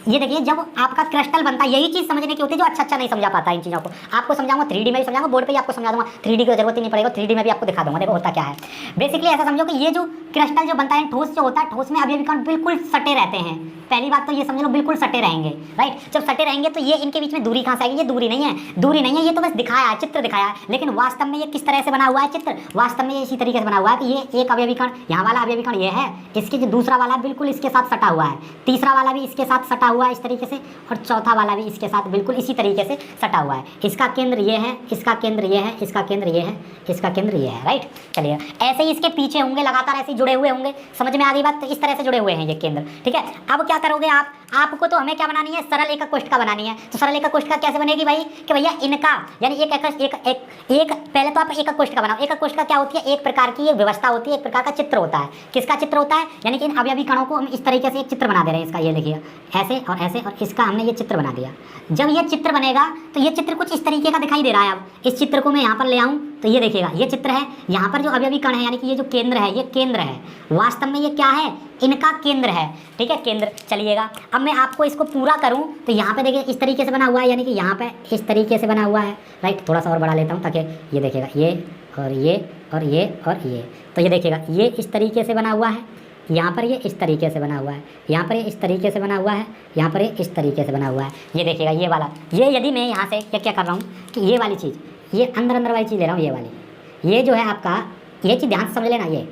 ये देखिए, जब आपका क्रिस्टल बनता है, यही चीज समझने की होती है जो अच्छा नहीं समझा पाता है इन चीजों को। आपको समझाऊंगा 3D में भी समझाऊंगा, बोर्ड पे ही आपको समझा दूंगा, 3D की जरूरत ही नहीं पड़ेगा, 3D में भी आपको दिखा दूंगा। देखो होता क्या है, बेसिकली ऐसा समझो कि ये जो क्रिस्टल जो बनता है, ठोस जो होता है, ठोस में अवयवी कण बिल्कुल सटे रहते हैं। पहली बात तो ये समझ लो बिल्कुल सटे रहेंगे, राइट। जब सटे रहेंगे तो ये इनके बीच में दूरी कहाँ से आएगी? ये दूरी नहीं है, ये तो बस दिखाया है, चित्र दिखाया है। लेकिन वास्तव में ये किस तरह से बना हुआ है चित्र? वास्तव में ये इसी तरीके से बना हुआ है कि ये एक अवयवी कण, यहाँ वाला अवयवी कण ये है, इसके जो दूसरा वाला बिल्कुल इसके साथ सटा हुआ है, तीसरा वाला भी इसके साथ सटा हुआ है इस तरीके से, और चौथा वाला भी इसके साथ बिल्कुल इसी तरीके से सटा हुआ है। इसका केंद्र ये है, इसका केंद्र ये है, इसका केंद्र ये है, इसका केंद्र ये है, राइट। चलिए ऐसे ही इसके पीछे होंगे, लगातार ऐसे ही जुड़े हुए होंगे। समझ में आ गई बात? तो इस तरह से जुड़े हुए हैं ये केंद्र, ठीक है। अब क्या करोगे आप? आपको तो हमें क्या बनानी है? सरल एकाक कोष्ठिका बनानी है। तो सरल एकाक कोष्ठिका कैसे बनेगी भाई? कि भैया इनका यानी एक पहले तो आप एकाक कोष्ठिका बनाओ। एकाक कोष्ठिका क्या होती है? एक प्रकार की एक व्यवस्था होती है, एक प्रकार का चित्र होता है। किसका चित्र होता है? यानी कि इन अवयवी कणों को हम इस तरीके से एक चित्र बना दे रहे हैं इसका, ये देखिए ऐसे और ऐसे, और इसका हमने ये चित्र बना दिया। जब ये चित्र बनेगा तो ये चित्र कुछ इस तरीके का दिखाई दे रहा है। अब इस चित्र को मैं यहाँ पर ले आऊँ तो ये देखिएगा, ये चित्र है। यहाँ पर जो अवयवी कण है यानी कि ये जो केंद्र है, ये केंद्र है। वास्तव में ये क्या है? इनका केंद्र है, ठीक है, केंद्र। चलिएगा अब मैं आपको इसको पूरा करूं तो यहाँ पे देखिए इस तरीके से बना हुआ है, यानी कि यहाँ पे इस तरीके से बना हुआ है, राइट। थोड़ा सा और बढ़ा लेता हूँ ताकि ये देखिएगा, ये और ये और ये और ये, तो ये देखिएगा ये इस तरीके से बना हुआ है, यहाँ पर ये इस तरीके से बना हुआ है, यहाँ पर ये इस तरीके से बना हुआ है, यहाँ पर ये इस तरीके से बना हुआ है। ये देखिएगा ये वाला, ये यदि मैं यहाँ से क्या कर रहा हूँ कि ये वाली चीज़, ये अंदर वाली चीज़ ले रहा हूँ, ये वाली, ये जो है आपका, ये चीज़ ध्यान से समझ लेना। ये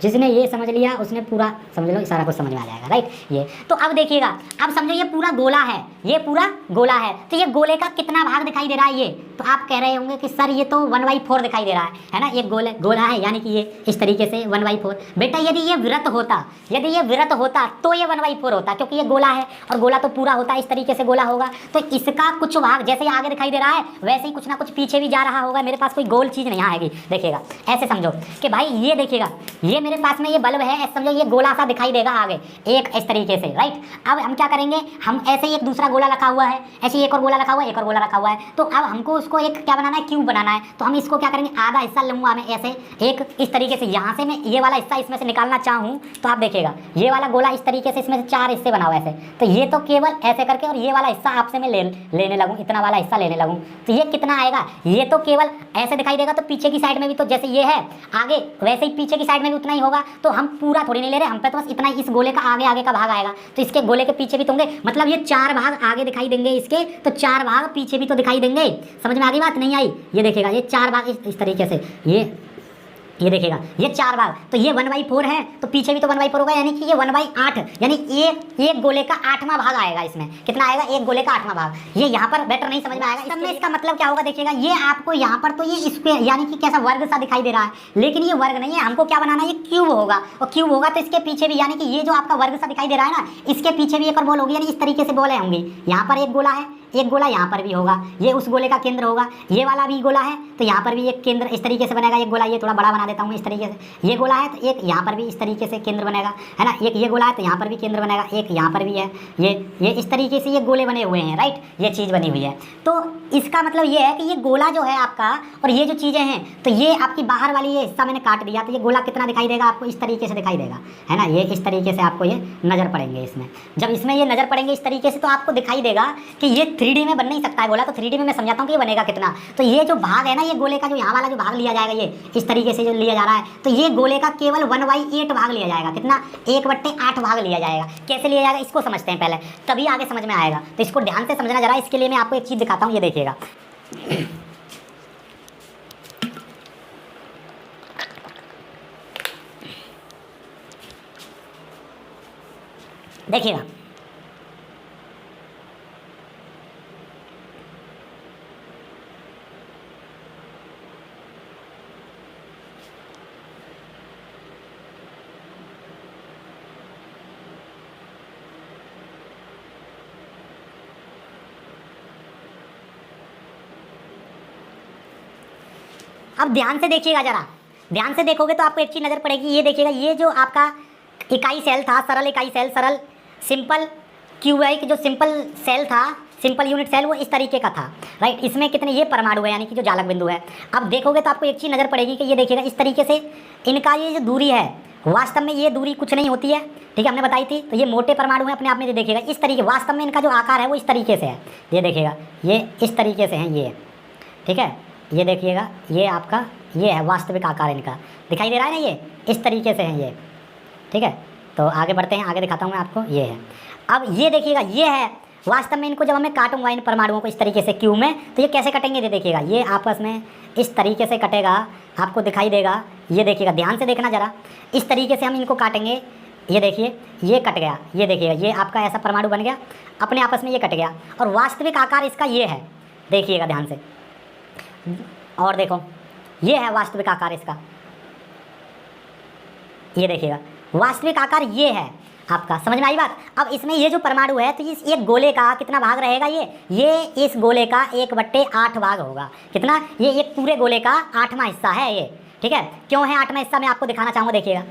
जिसने ये समझ लिया उसने पूरा समझ लो, सारा कुछ समझ में आ जाएगा, राइट। ये तो अब देखिएगा, अब समझो ये पूरा गोला है, ये पूरा गोला है, तो ये गोले का कितना भाग दिखाई दे रहा है? ये तो आप कह रहे होंगे कि सर ये तो 1/4 दिखाई दे रहा है ना। ये गोला है, यानी कि ये इस तरीके से 1/4। बेटा यदि ये वृत्त होता तो ये 1/4 होता, क्योंकि ये गोला है और गोला तो पूरा होता है, इस तरीके से गोला होगा। तो इसका कुछ भाग जैसे ये आगे दिखाई दे रहा है वैसे ही कुछ ना कुछ पीछे भी जा रहा होगा। मेरे पास कोई गोल चीज़ नहीं आएगी, देखिएगा ऐसे समझो कि भाई ये देखिएगा, ये मेरे पास में ये बल्ब है, ऐसे समझो ये गोला सा दिखाई देगा आगे एक इस तरीके से, राइट। अब हम क्या करेंगे, हम ऐसे ही एक दूसरा गोला रखा हुआ है, ऐसे एक और गोला रखा हुआ है, एक और गोला रखा हुआ है। तो अब हमको उसको एक क्या बनाना है? क्यूब बनाना है। तो हम इसको क्या करेंगे, आधा हिस्सा लूंगा मैं ऐसे एक इस तरीके से, यहाँ से मैं ये वाला हिस्सा इसमें से निकालना चाहूँ तो आप देखिएगा ये वाला गोला इस तरीके से, इसमें से 4 हिस्से बना हुआ ऐसे, तो ये तो केवल ऐसे करके, और ये वाला हिस्सा आपसे मैं लेने लगूँ, इतना वाला हिस्सा लेने लगूँ तो ये कितना आएगा? ये तो केवल ऐसे दिखाई देगा। तो पीछे की साइड में भी तो जैसे ये है आगे, वैसे ही पीछे की साइड में भी उतना ही होगा। तो हम पूरा थोड़ी नहीं ले रहे, हम पे तो बस इतना ही इस गोले का आगे का भाग आएगा। तो इसके गोले के पीछे भी तो होंगे, मतलब ये 4 भाग आगे दिखाई देंगे इसके, तो 4 भाग पीछे भी तो दिखाई देंगे। समझ में आ गई बात? नहीं आई? ये देखिएगा ये 4 भाग इस तरीके से, ये देखिएगा ये 4 भाग, तो ये 1/4 है, तो पीछे भी तो 1/4 होगा, यानी कि ये 1/8, यानी एक गोले का 8वां भाग आएगा। इसमें कितना आएगा? एक गोले का 8वां भाग। ये यहाँ पर बेटर नहीं समझ में आएगा, इसमें इसका मतलब क्या होगा? देखिएगा ये आपको यहाँ पर तो ये स्क्वायर यानी कि कैसा वर्ग सा दिखाई दे रहा है, लेकिन ये वर्ग नहीं है। हमको क्या बनाना है? ये क्यूब होगा, और क्यूब होगा तो इसके पीछे भी, यानी कि ये जो आपका वर्ग सा दिखाई दे रहा है ना, इसके पीछे भी एक और बॉल होगी, यानी इस तरीके से बॉल होंगी। यहाँ पर एक गोला है, एक गोला यहाँ पर भी होगा, ये उस गोले का केंद्र होगा। ये वाला भी गोला है तो यहाँ पर भी एक केंद्र इस तरीके से बनेगा, एक गोला, ये थोड़ा बड़ा बना देता हूँ इस तरीके से। ये गोला है तो एक यहाँ पर भी इस तरीके से केंद्र बनेगा, है ना। एक ये गोला है तो यहाँ पर भी केंद्र बनेगा, एक यहाँ पर भी है। ये इस तरीके से ये गोले बने हुए हैं, राइट। ये चीज़ बनी हुई है। तो इसका मतलब ये है कि ये गोला जो है आपका, और ये जो चीज़ें हैं, तो ये आपकी बाहर वाली ये हिस्सा मैंने काट दिया, तो ये गोला कितना दिखाई देगा आपको? इस तरीके से दिखाई देगा, है ना। ये इस तरीके से आपको ये नज़र पड़ेंगे इसमें। जब इसमें ये नज़र पड़ेंगे इस तरीके से तो आपको दिखाई देगा कि ये 3D में बन नहीं सकता है गोला। तो 3D में मैं समझाता हूँ कि ये बनेगा कितना। तो ये जो भाग है ना, ये गोले का जो यहाँ वाला जो भाग लिया जाएगा, ये इस तरीके से जो लिया जा रहा है, तो ये गोले का केवल 1/8 भाग लिया जाएगा। कितना? 1/8 भाग लिया जाएगा। कैसे लिया जाएगा इसको समझते हैं पहले, तभी आगे समझ में आएगा। तो इसको ध्यान से समझना जरा। इसके लिए मैं आपको एक चीज़ दिखाता हूँ, ये देखिएगा। देखिएगा अब ध्यान से देखिएगा जरा, ध्यान से देखोगे तो आपको एक चीज़ नज़र पड़ेगी, ये देखिएगा, ये जो आपका इकाई सेल था, सरल इकाई सेल, सरल सिंपल क्यूबिक जो सिंपल सेल था, सिंपल यूनिट सेल, वो इस तरीके का था, राइट। इसमें कितने ये परमाणु है, यानी कि जो जालक बिंदु है। अब देखोगे तो आपको एक चीज़ नज़र पड़ेगी कि ये देखिएगा इस तरीके से इनका ये जो दूरी है, वास्तव में ये दूरी कुछ नहीं होती है, ठीक है, हमने बताई थी। तो ये मोटे परमाणु हैं अपने आप में, ये देखिएगा इस तरीके, वास्तव में इनका जो आकार है वो इस तरीके से है, ये देखिएगा, ये इस तरीके से हैं ये, ठीक है, ये देखिएगा, ये आपका ये है वास्तविक आकार इनका, दिखाई दे रहा है ना, ये इस तरीके से हैं ये, ठीक है। तो आगे बढ़ते हैं, आगे दिखाता हूँ मैं आपको, ये है। अब ये देखिएगा, ये है वास्तव में, इनको जब मैं काटूंगा इन परमाणुओं को इस तरीके से क्यू में, तो ये कैसे कटेंगे, ये देखिएगा, ये आपस में इस तरीके से कटेगा, आपको दिखाई देगा, ये देखिएगा, ध्यान से देखना ज़रा, इस तरीके से हम इनको काटेंगे, ये देखिए, ये कट गया, ये देखिएगा, ये आपका ऐसा परमाणु बन गया, अपने आपस में ये कट गया, और वास्तविक आकार इसका ये है, देखिएगा ध्यान से, और देखो ये है वास्तविक आकार इसका, ये देखिएगा वास्तविक आकार ये है आपका, समझ में आई बात। अब इसमें ये जो परमाणु है, तो इस एक गोले का कितना भाग रहेगा, ये इस गोले का 1/8 भाग होगा, कितना, ये एक पूरे गोले का 8वां हिस्सा है ये, ठीक है। क्यों है 8वां हिस्सा, मैं आपको दिखाना चाहूँगा, देखिएगा,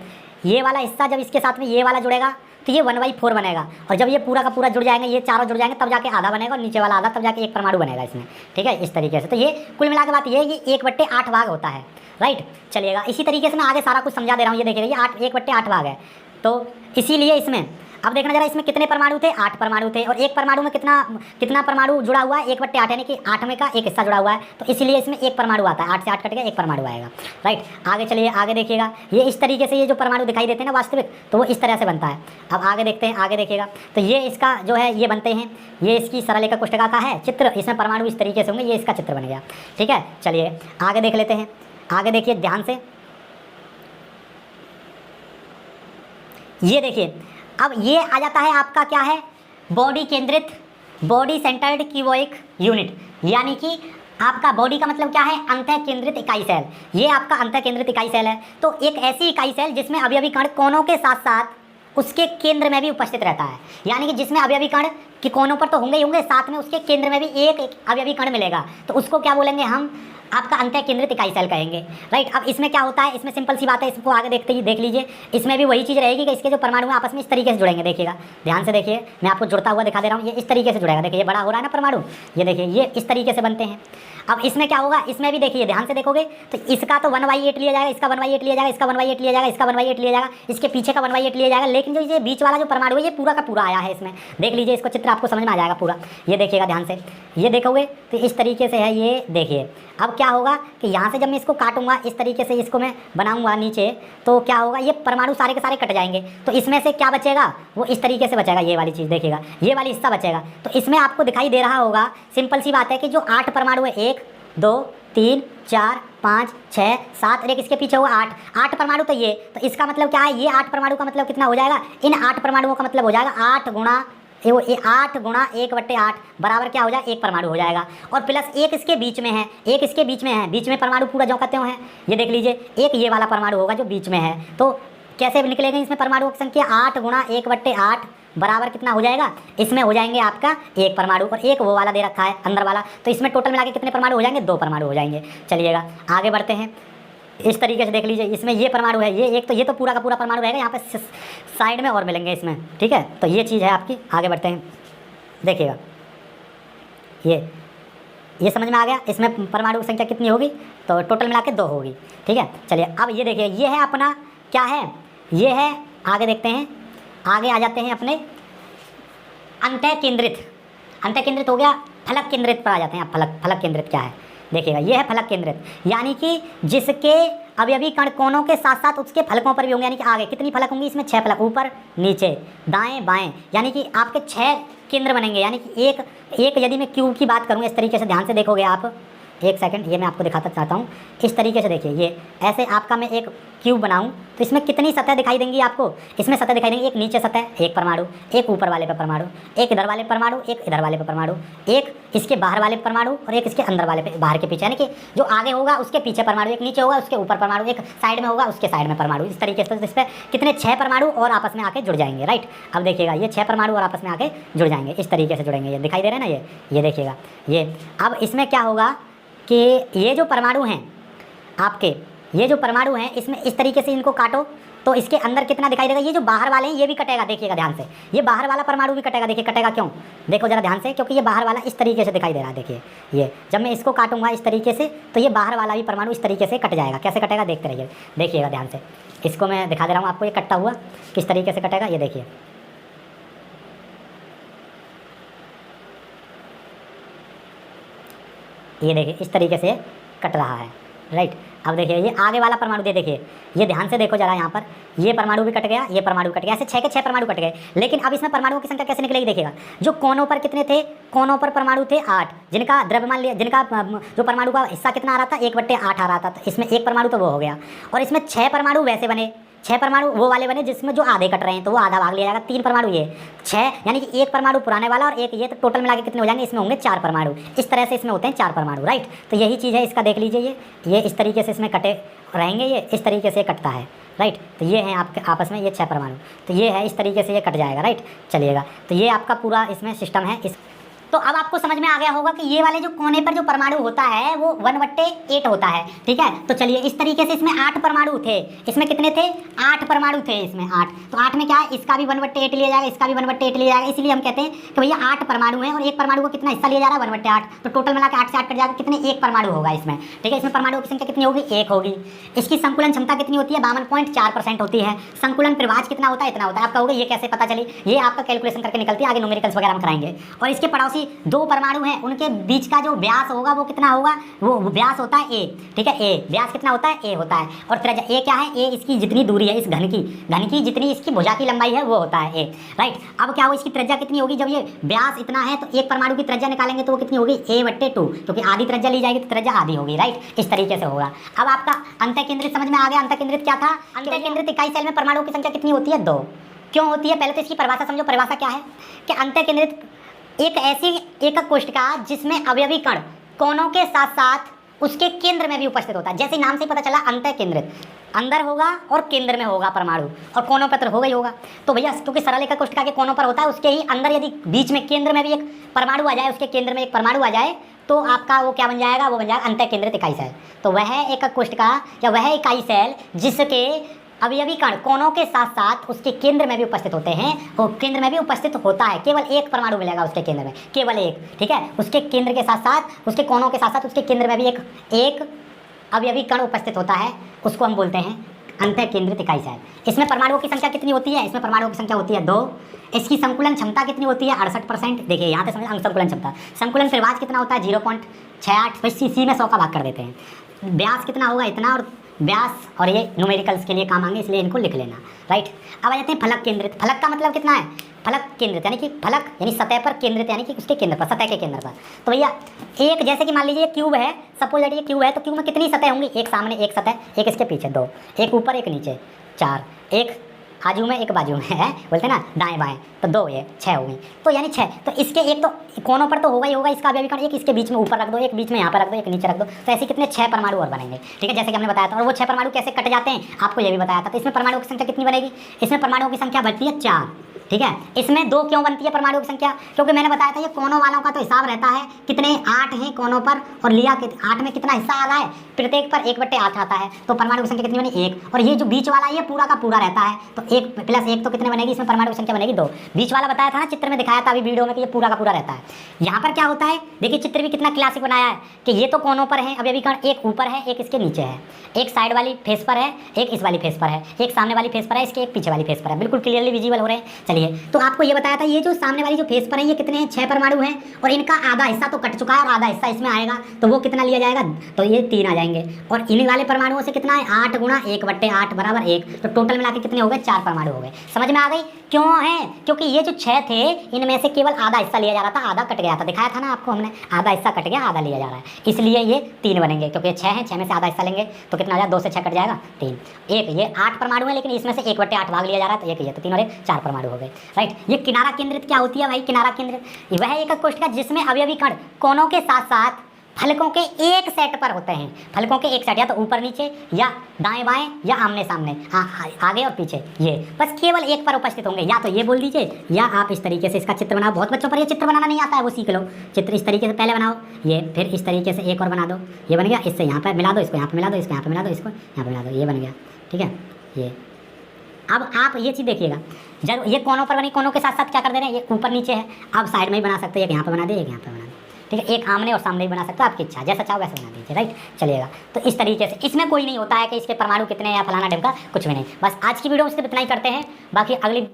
ये वाला हिस्सा जब इसके साथ में ये वाला जुड़ेगा तो ये 1/4 बनेगा, और जब ये पूरा का पूरा जुड़ जाएंगे, ये चारों जुड़ जाएंगे, तब जाके आधा बनेगा, और नीचे वाला आधा, तब जाके एक परमाणु बनेगा इसमें, ठीक है, इस तरीके से। तो ये कुल मिला के बात ये 1/8 भाग होता है, राइट। चलिएगा, इसी तरीके से मैं आगे सारा कुछ समझा दे रहा हूँ, ये देखिएगा, ये 1/8 भाग है, तो इसीलिए इसमें अब देखना जरा, इसमें कितने परमाणु थे, 8 परमाणु थे, और एक परमाणु में कितना परमाणु जुड़ा हुआ है, 1/8, यानी कि 8वें का एक हिस्सा जुड़ा हुआ है, तो इसीलिए इसमें एक परमाणु आता है, 8 से 8 कट गया, एक परमाणु आएगा, राइट। आगे चलिए, आगे देखिएगा, ये इस तरीके से ये जो परमाणु दिखाई देते हैं ना वास्तविक, तो वो इस तरह से बनता है। अब आगे देखते हैं, आगे देखिएगा, तो ये इसका जो है ये बनते हैं, ये इसकी सरल रेखा कोष्ठका का है चित्र, इसमें परमाणु इस तरीके से होंगे, ये इसका चित्र बन गया, ठीक है। चलिए आगे देख लेते हैं, आगे देखिए ध्यान से, ये देखिए, अब ये आ जाता है आपका क्या है, बॉडी केंद्रित, बॉडी सेंटर्ड क्यूबिक यूनिट, यानी कि आपका बॉडी का मतलब क्या है, अंतः केंद्रित इकाई सेल, ये आपका अंतः केंद्रित इकाई सेल है। तो एक ऐसी इकाई सेल जिसमें अवयवी कण कोनों के साथ साथ उसके केंद्र में भी उपस्थित रहता है, यानी कि जिसमें अवयवी कण कि कोनों पर तो होंगे ही होंगे, साथ में उसके केंद्र में भी एक अवयवी कण मिलेगा, तो उसको क्या बोलेंगे हम, आपका अंतः केंद्रित इकाई सेल कहेंगे, राइट। अब इसमें क्या होता है, इसमें सिंपल सी बात है, इसको आगे देखते ही देख लीजिए, इसमें भी वही चीज़ रहेगी कि इसके जो परमाणु आपस में इस तरीके से जुड़ेंगे, देखिएगा ध्यान से देखिए, मैं आपको जुड़ता हुआ दिखा दे रहा हूँ, ये इस तरीके से जुड़ेगा, देखिए ये बड़ा हो रहा है ना परमाणु, ये देखिए ये इस तरीके से बनते हैं। अब इसमें क्या होगा, इसमें भी देखिए ध्यान से देखोगे तो इसका तो 1/8 लिया जाएगा, इसका 1/8 लिया जाएगा, इसका 1/8 लिया जाएगा, इसका 1/8 लिया जाएगा, इसके पीछे का 1/8 लिया जाएगा, लेकिन जो ये बीच वाला जो परमाणु है ये पूरा का पूरा आया है इसमें, देख लीजिए इसको चित्र आपको समझ में आ जाएगा पूरा, ये देखिएगा ध्यान से, ये देखोगे तो इस तरीके से है ये, देखिए। अब क्या होगा कि यहाँ से जब मैं इसको काटूंगा, इस तरीके से इसको मैं बनाऊंगा नीचे, तो क्या होगा, ये परमाणु सारे के सारे कट जाएंगे, तो इसमें से क्या बचेगा, वो इस तरीके से बचेगा, ये वाली चीज़ देखिएगा, ये वाली हिस्सा बचेगा। तो इसमें आपको दिखाई दे रहा होगा, सिंपल सी बात है कि जो 8 परमाणु है, 1 2 3 4 5 6 7 और एक इसके पीछे हुआ 8 परमाणु, तो ये, तो इसका मतलब क्या है, ये 8 परमाणु का मतलब कितना हो जाएगा, इन 8 परमाणुओं का मतलब हो जाएगा 8 गुणा 1/8 बराबर क्या हो जाएगा, एक परमाणु हो जाएगा, और प्लस एक इसके बीच में है, एक इसके बीच में है, बीच में परमाणु पूरा जो कहते हैं, ये देख लीजिए, एक ये वाला परमाणु होगा जो बीच में है, तो कैसे निकलेगा इसमें परमाणुओं की संख्या, 8 गुणा 1/8 बराबर कितना हो जाएगा, इसमें हो जाएंगे आपका एक परमाणु, और एक वो वाला दे रखा है अंदर वाला, तो इसमें टोटल मिला के कितने परमाणु हो जाएंगे, 2 परमाणु हो जाएंगे। चलिएगा आगे बढ़ते हैं, इस तरीके से देख लीजिए, इसमें ये परमाणु है, ये एक, तो ये तो पूरा का पूरा परमाणु रहेगा, यहाँ पे साइड में और मिलेंगे इसमें, ठीक है। तो ये चीज़ है आपकी, आगे बढ़ते हैं, देखिएगा ये समझ में आ गया, इसमें परमाणु की संख्या कितनी होगी, तो टोटल मिला के 2 होगी, ठीक है। चलिए अब ये देखिए, ये है अपना क्या है, ये है, आगे देखते हैं, आगे आ जाते हैं अपने अंतः केंद्रित हो गया, फलक केंद्रित पर आ जाते हैं आप, फलक केंद्रित क्या है, देखिएगा ये है फलक केंद्रित, यानी कि जिसके अवयवी कण कोनों के साथ साथ उसके फलकों पर भी होंगे, यानी कि आगे कितनी फलक होंगी, इसमें 6 फलक, ऊपर नीचे दाएं बाएं, यानी कि आपके 6 केंद्र बनेंगे, यानी कि एक यदि मैं क्यूब की बात करूँगा, इस तरीके से ध्यान से देखोगे आप, एक सेकंड, ये मैं आपको दिखाता चाहता हूँ, इस तरीके से देखिए, ये ऐसे आपका मैं एक क्यूब बनाऊँ तो इसमें कितनी सतह दिखाई देंगी आपको, इसमें सतह दिखाई देंगी, एक नीचे सतह, एक परमाणु, एक ऊपर वाले पे परमाणु, एक इधर वाले परमाणु, एक इधर वाले पे परमाणु, एक इसके बाहर वाले परमाणु, और एक इसके अंदर वाले पे, बाहर के पीछे, यानी कि जो आगे होगा उसके पीछे परमाणु, एक नीचे होगा उसके ऊपर परमाणु, एक साइड में होगा उसके साइड में परमाणु, इस तरीके से इस पर कितने 6 परमाणु और आपस में आके जुड़ जाएंगे, राइट। अब देखिएगा ये 6 परमाणु और आपस में आके जुड़ जाएंगे, इस तरीके से जुड़ेंगे, ये दिखाई दे रहे हैं ना, ये देखिएगा ये। अब इसमें क्या होगा कि ये जो परमाणु हैं आपके, ये जो परमाणु हैं इसमें इस तरीके से इनको काटो तो इसके अंदर कितना दिखाई देगा। ये जो बाहर वाले हैं ये भी कटेगा, देखिएगा ध्यान से, ये बाहर वाला परमाणु भी कटेगा। देखिए कटेगा क्यों, देखो जरा ध्यान से, क्योंकि ये बाहर वाला इस तरीके से दिखाई दे रहा है। देखिए ये जब मैं इसको काटूंगा इस तरीके से तो ये बाहर वाला भी परमाणु इस तरीके से कट जाएगा। कैसे कटेगा देखते रहिए, देखिएगा ध्यान से। इसको मैं दिखा दे रहा हूँ आपको, ये कटता हुआ किस तरीके से कटेगा, ये देखिए। ये देखिए इस तरीके से कट रहा है, राइट। अब देखिए ये आगे वाला परमाणु देखिए, ये ध्यान से देखो जरा, यहाँ पर ये परमाणु भी कट गया, ये परमाणु कट गया, ऐसे 6 के 6 परमाणु कट गए। लेकिन अब इसमें परमाणुओं की संख्या कैसे निकलेगी देखिएगा। जो कोनों पर कितने थे, कोनों पर परमाणु थे 8, जिनका द्रव्यमान लिया, जिनका जो परमाणु का हिस्सा कितना आ रहा था 1/8 आ रहा था, तो इसमें 1 परमाणु तो वो हो गया। और इसमें 6 परमाणु वैसे बने, 6 परमाणु वो वाले बने जिसमें जो आधे कट रहे हैं, तो वो आधा भाग लिया जाएगा। 3 परमाणु ये 6, यानी कि 1 परमाणु पुराने वाला और 1 ये, तो टोटल मिला के कितने हो जाएंगे, इसमें होंगे 4 परमाणु। इस तरह से इसमें होते हैं 4 परमाणु, राइट। तो यही चीज़ है इसका, देख लीजिए ये इस तरीके से इसमें कटे रहेंगे, ये इस तरीके से कटता है, राइट। तो ये है आपके आपस में ये 6 परमाणु, तो ये है इस तरीके से ये कट जाएगा, राइट। चलिएगा, तो ये आपका पूरा इसमें सिस्टम है। इस तो अब आपको समझ में आ गया होगा कि ये वाले जो कोने पर जो परमाणु होता है वो 1/8 होता है, ठीक है। तो चलिए इस तरीके से इसमें 8 परमाणु थे, इसमें कितने थे 8 परमाणु थे इसमें 8। तो 8 में क्या है, इसका भी 1/8 लिया जाएगा, इसका भी 1/8 लिया जाएगा। इसलिए हम कहते हैं कि भैया 8 परमाणु हैं और एक परमाणु को कितना हिस्सा लिया जा रहा है 1/8। तो टोटल मिला के 8 से 8 कट जाएगा, कितने 1 परमाणु होगा इसमें, ठीक है। इसमें परमाणुओं की संख्या कितनी होगी 1 होगी। इसकी संकुलन क्षमता कितनी होती है 52.4% होती है। संकुलन प्रवाह कितना होता है, इतना होता है। आप कहोगे ये कैसे पता चली, ये आपका कैलकुलेशन करके निकलती है, आगे न्यूमेरिकल्स वगैरह हम कराएंगे। और इसके पड़ोसी 2 परमाणु हैं, उनके बीच का जो व्यास होगा वो कितना होगा, वो व्यास होता है a, ठीक है। a व्यास कितना होता है a होता है। और त्रिज्या a क्या है, a इसकी जितनी दूरी है इस घन की जितनी इसकी भुजा की लंबाई है वो होता है a, राइट। अब क्या हो, इसकी त्रिज्या कितनी होगी, जब ये व्यास इतना है तो एक परमाणु की त्रिज्या निकालेंगे तो वो कितनी होगी a/2, क्योंकि आधी त्रिज्या ली जाएगी तो त्रिज्या आधी होगी, राइट। इस तरीके से होगा। अब आपका अंतःकेंद्रित समझ में आ गया। अंतःकेंद्रित क्या था, अंतःकेंद्रित इकाई सेल में परमाणुओं की संख्या कितनी होती है 2। क्यों होती है, पहले तो इसकी परिभाषा समझो। परिभाषा क्या है कि अंतःकेंद्रित एक ऐसी एकक कोशिका जिसमें अवयवी कण कोनों के साथ साथ उसके केंद्र में भी उपस्थित होता है। जैसे नाम से पता चला अंतःकेंद्रित, अंदर होगा और केंद्र में होगा परमाणु, और कोनों पर तो होगा ही होगा। तो भैया क्योंकि सरल एकक कोशिका के कोनों पर होता है, उसके ही अंदर यदि बीच में केंद्र में भी एक परमाणु आ जाए, उसके केंद्र में एक परमाणु आ जाए तो आपका वो क्या बन जाएगा, वो बन जाएगा अंतःकेंद्रित इकाई सेल। तो वह एकक कोशिका या वह इकाई सेल जिसके अवयवी कण कोनों के साथ साथ उसके केंद्र में भी उपस्थित होते हैं, वो केंद्र में भी उपस्थित होता है। केवल 1 परमाणु मिलेगा उसके केंद्र में, केवल 1, ठीक है। उसके केंद्र के साथ साथ उसके कोनों के साथ साथ उसके केंद्र में भी एक अवयवी कण उपस्थित होता है, उसको हम बोलते हैं अंतःकेंद्रित इकाई सेल। इसमें परमाणुओं की संख्या कितनी होती है, इसमें परमाणुओं की संख्या होती है 2। इसकी संकुलन क्षमता कितनी होती है 68%। देखिए यहाँ पे समझ अंग संकुलन क्षमता। संकुलन प्रवाह कितना होता है 0.68, सी में 100 का भाग कर देते हैं। व्यास कितना होगा इतना, और व्यास और ये न्यूमेरिकल्स के लिए काम आएंगे, इसलिए इनको लिख लेना, राइट। अब आ जाते हैं फलक केंद्रित। फलक का मतलब कितना है, फलक केंद्रित यानी कि फलक यानी सतह पर केंद्रित, यानी कि उसके केंद्र पर, सतह के केंद्र पर। तो भैया एक जैसे कि मान लीजिए क्यूब है, सपोज दैट ये क्यूब है, तो क्यूब में कितनी सतह होंगी, एक सामने एक सतह, एक इसके पीछे 2, एक ऊपर एक नीचे 4, एक आजू में एक बाजू में है, बोलते हैं ना दाएं बाएं, तो 2 ये 6 हो गई। तो यानी 6, तो इसके एक तो कोनों पर तो होगा ही होगा इसका अवयवी कण, एक इसके बीच में ऊपर रख दो, एक बीच में यहाँ पर रख दो, एक नीचे रख दो, तो ऐसे कितने 6 परमाणु और बनेंगे, ठीक है, जैसे कि हमने बताया था। और वो 6 परमाणु कैसे कट जाते हैं आपको ये भी बताया था। तो इसमें परमाणुओं की संख्या कितनी बनेगी, इसमें परमाणुओं की संख्या बढ़ती है 4, ठीक है। इसमें 2 क्यों बनती है परमाणुओं की संख्या, क्योंकि मैंने बताया था ये कोनों वालों का तो हिसाब रहता है, कितने 8 हैं कोनों पर, और लिया 8 में कितना हिस्सा आ रहा है, प्रत्येक पर 1/8 आता है, तो परमाणु की संख्या कितनी बनी 1। और ये जो बीच वाला ये पूरा का पूरा रहता है, तो 1 + 1 तो कितने बनेगी, इसमें परमाणु की संख्या बनेगी 2। बीच वाला बताया था ना, चित्र में दिखाया था अभी वीडियो में कि ये पूरा का पूरा रहता है। यहाँ पर क्या होता है, देखिए चित्र भी कितना क्लासिक बनाया है कि ये तो कोनों पर है अवयवी कण, एक ऊपर है एक इसके नीचे है, एक साइड वाली फेस पर है एक इस वाली फेस पर है, एक सामने वाली फेस पर है इसके एक पीछे वाली फेस पर है, बिल्कुल क्लियरली विजिबल हो रहे हैं। चलिए, तो आपको ये बताया था ये जो सामने वाली जो फेस पर है ये कितने हैं 6 परमाणु हैं, और इनका आधा हिस्सा तो कट चुका है और आधा हिस्सा इसमें आएगा, तो वो कितना लिया जाएगा, तो ये 3 आ जाएंगे। और इन वाले परमाणुओं से कितना है 8 × 1/8 = 1, तो टोटल मिला के कितने हो गए 4 परमाणु हो गए। समझ में आ गई क्यों है, क्योंकि ये जो 6 थे इनमें से केवल आधा हिस्सा लिया जा रहा था, आधा कट गया था, दिखाया था ना आपको हमने, आधा हिस्सा कट गया आधा लिया जा रहा है, इसलिए ये 3 बनेंगे, क्योंकि 6 हैं 6 में से आधा हिस्सा लेंगे तो कितना आ जाएगा 2 से 6 कट जाएगा 3। एक ये 8 परमाणु है लेकिन इसमें से 1/8 भाग लिया जा रहा है, तो एक ये, तो 3 और 1 4 परमाणु हो गए, राइट। ये किनारा केंद्रित क्या होती है भाई, किनारा केंद्रित वह एकक कोशिका जिसमें अवयवी कण कोनों के साथ साथ फलकों के एक सेट पर होते हैं। फलकों के एक सेट, या तो ऊपर नीचे या दाएं बाएं या आमने सामने, आगे और पीछे, ये बस केवल एक पर उपस्थित होंगे। या तो ये बोल दीजिए या आप इस तरीके से इसका चित्र बनाओ। बहुत बच्चों पर ये चित्र बनाना नहीं आता है, वो सीख लो। चित्र इस तरीके से पहले बनाओ, ये फिर इस तरीके से एक और बना दो, ये बन गया। इससे यहाँ पर मिला दो, इसको यहाँ पर मिला दो, इसको यहाँ पर मिला दो, इसको यहाँ पर मिला दो, ये बन गया। ठीक है, ये अब आप ये चीज़ देखिएगा, जब ये कोनों पर बनी, कोनों के साथ साथ क्या कर दे रहे हैं, ये ऊपर नीचे है, आप साइड में ही बना सकते हैं। एक यहाँ पर बना दे, एक यहाँ पर बना दे। ठीक है, एक आमने और सामने ही बना सकते हो, आपकी इच्छा, जैसा चाहो वैसे बना दीजिए। राइट, चलिएगा। तो इस तरीके से इसमें कोई नहीं होता है कि इसके परमाणु कितने या फलाना ढिमका, कुछ भी नहीं। बस आज की वीडियो में सिर्फ इतना ही करते हैं, बाकी अगली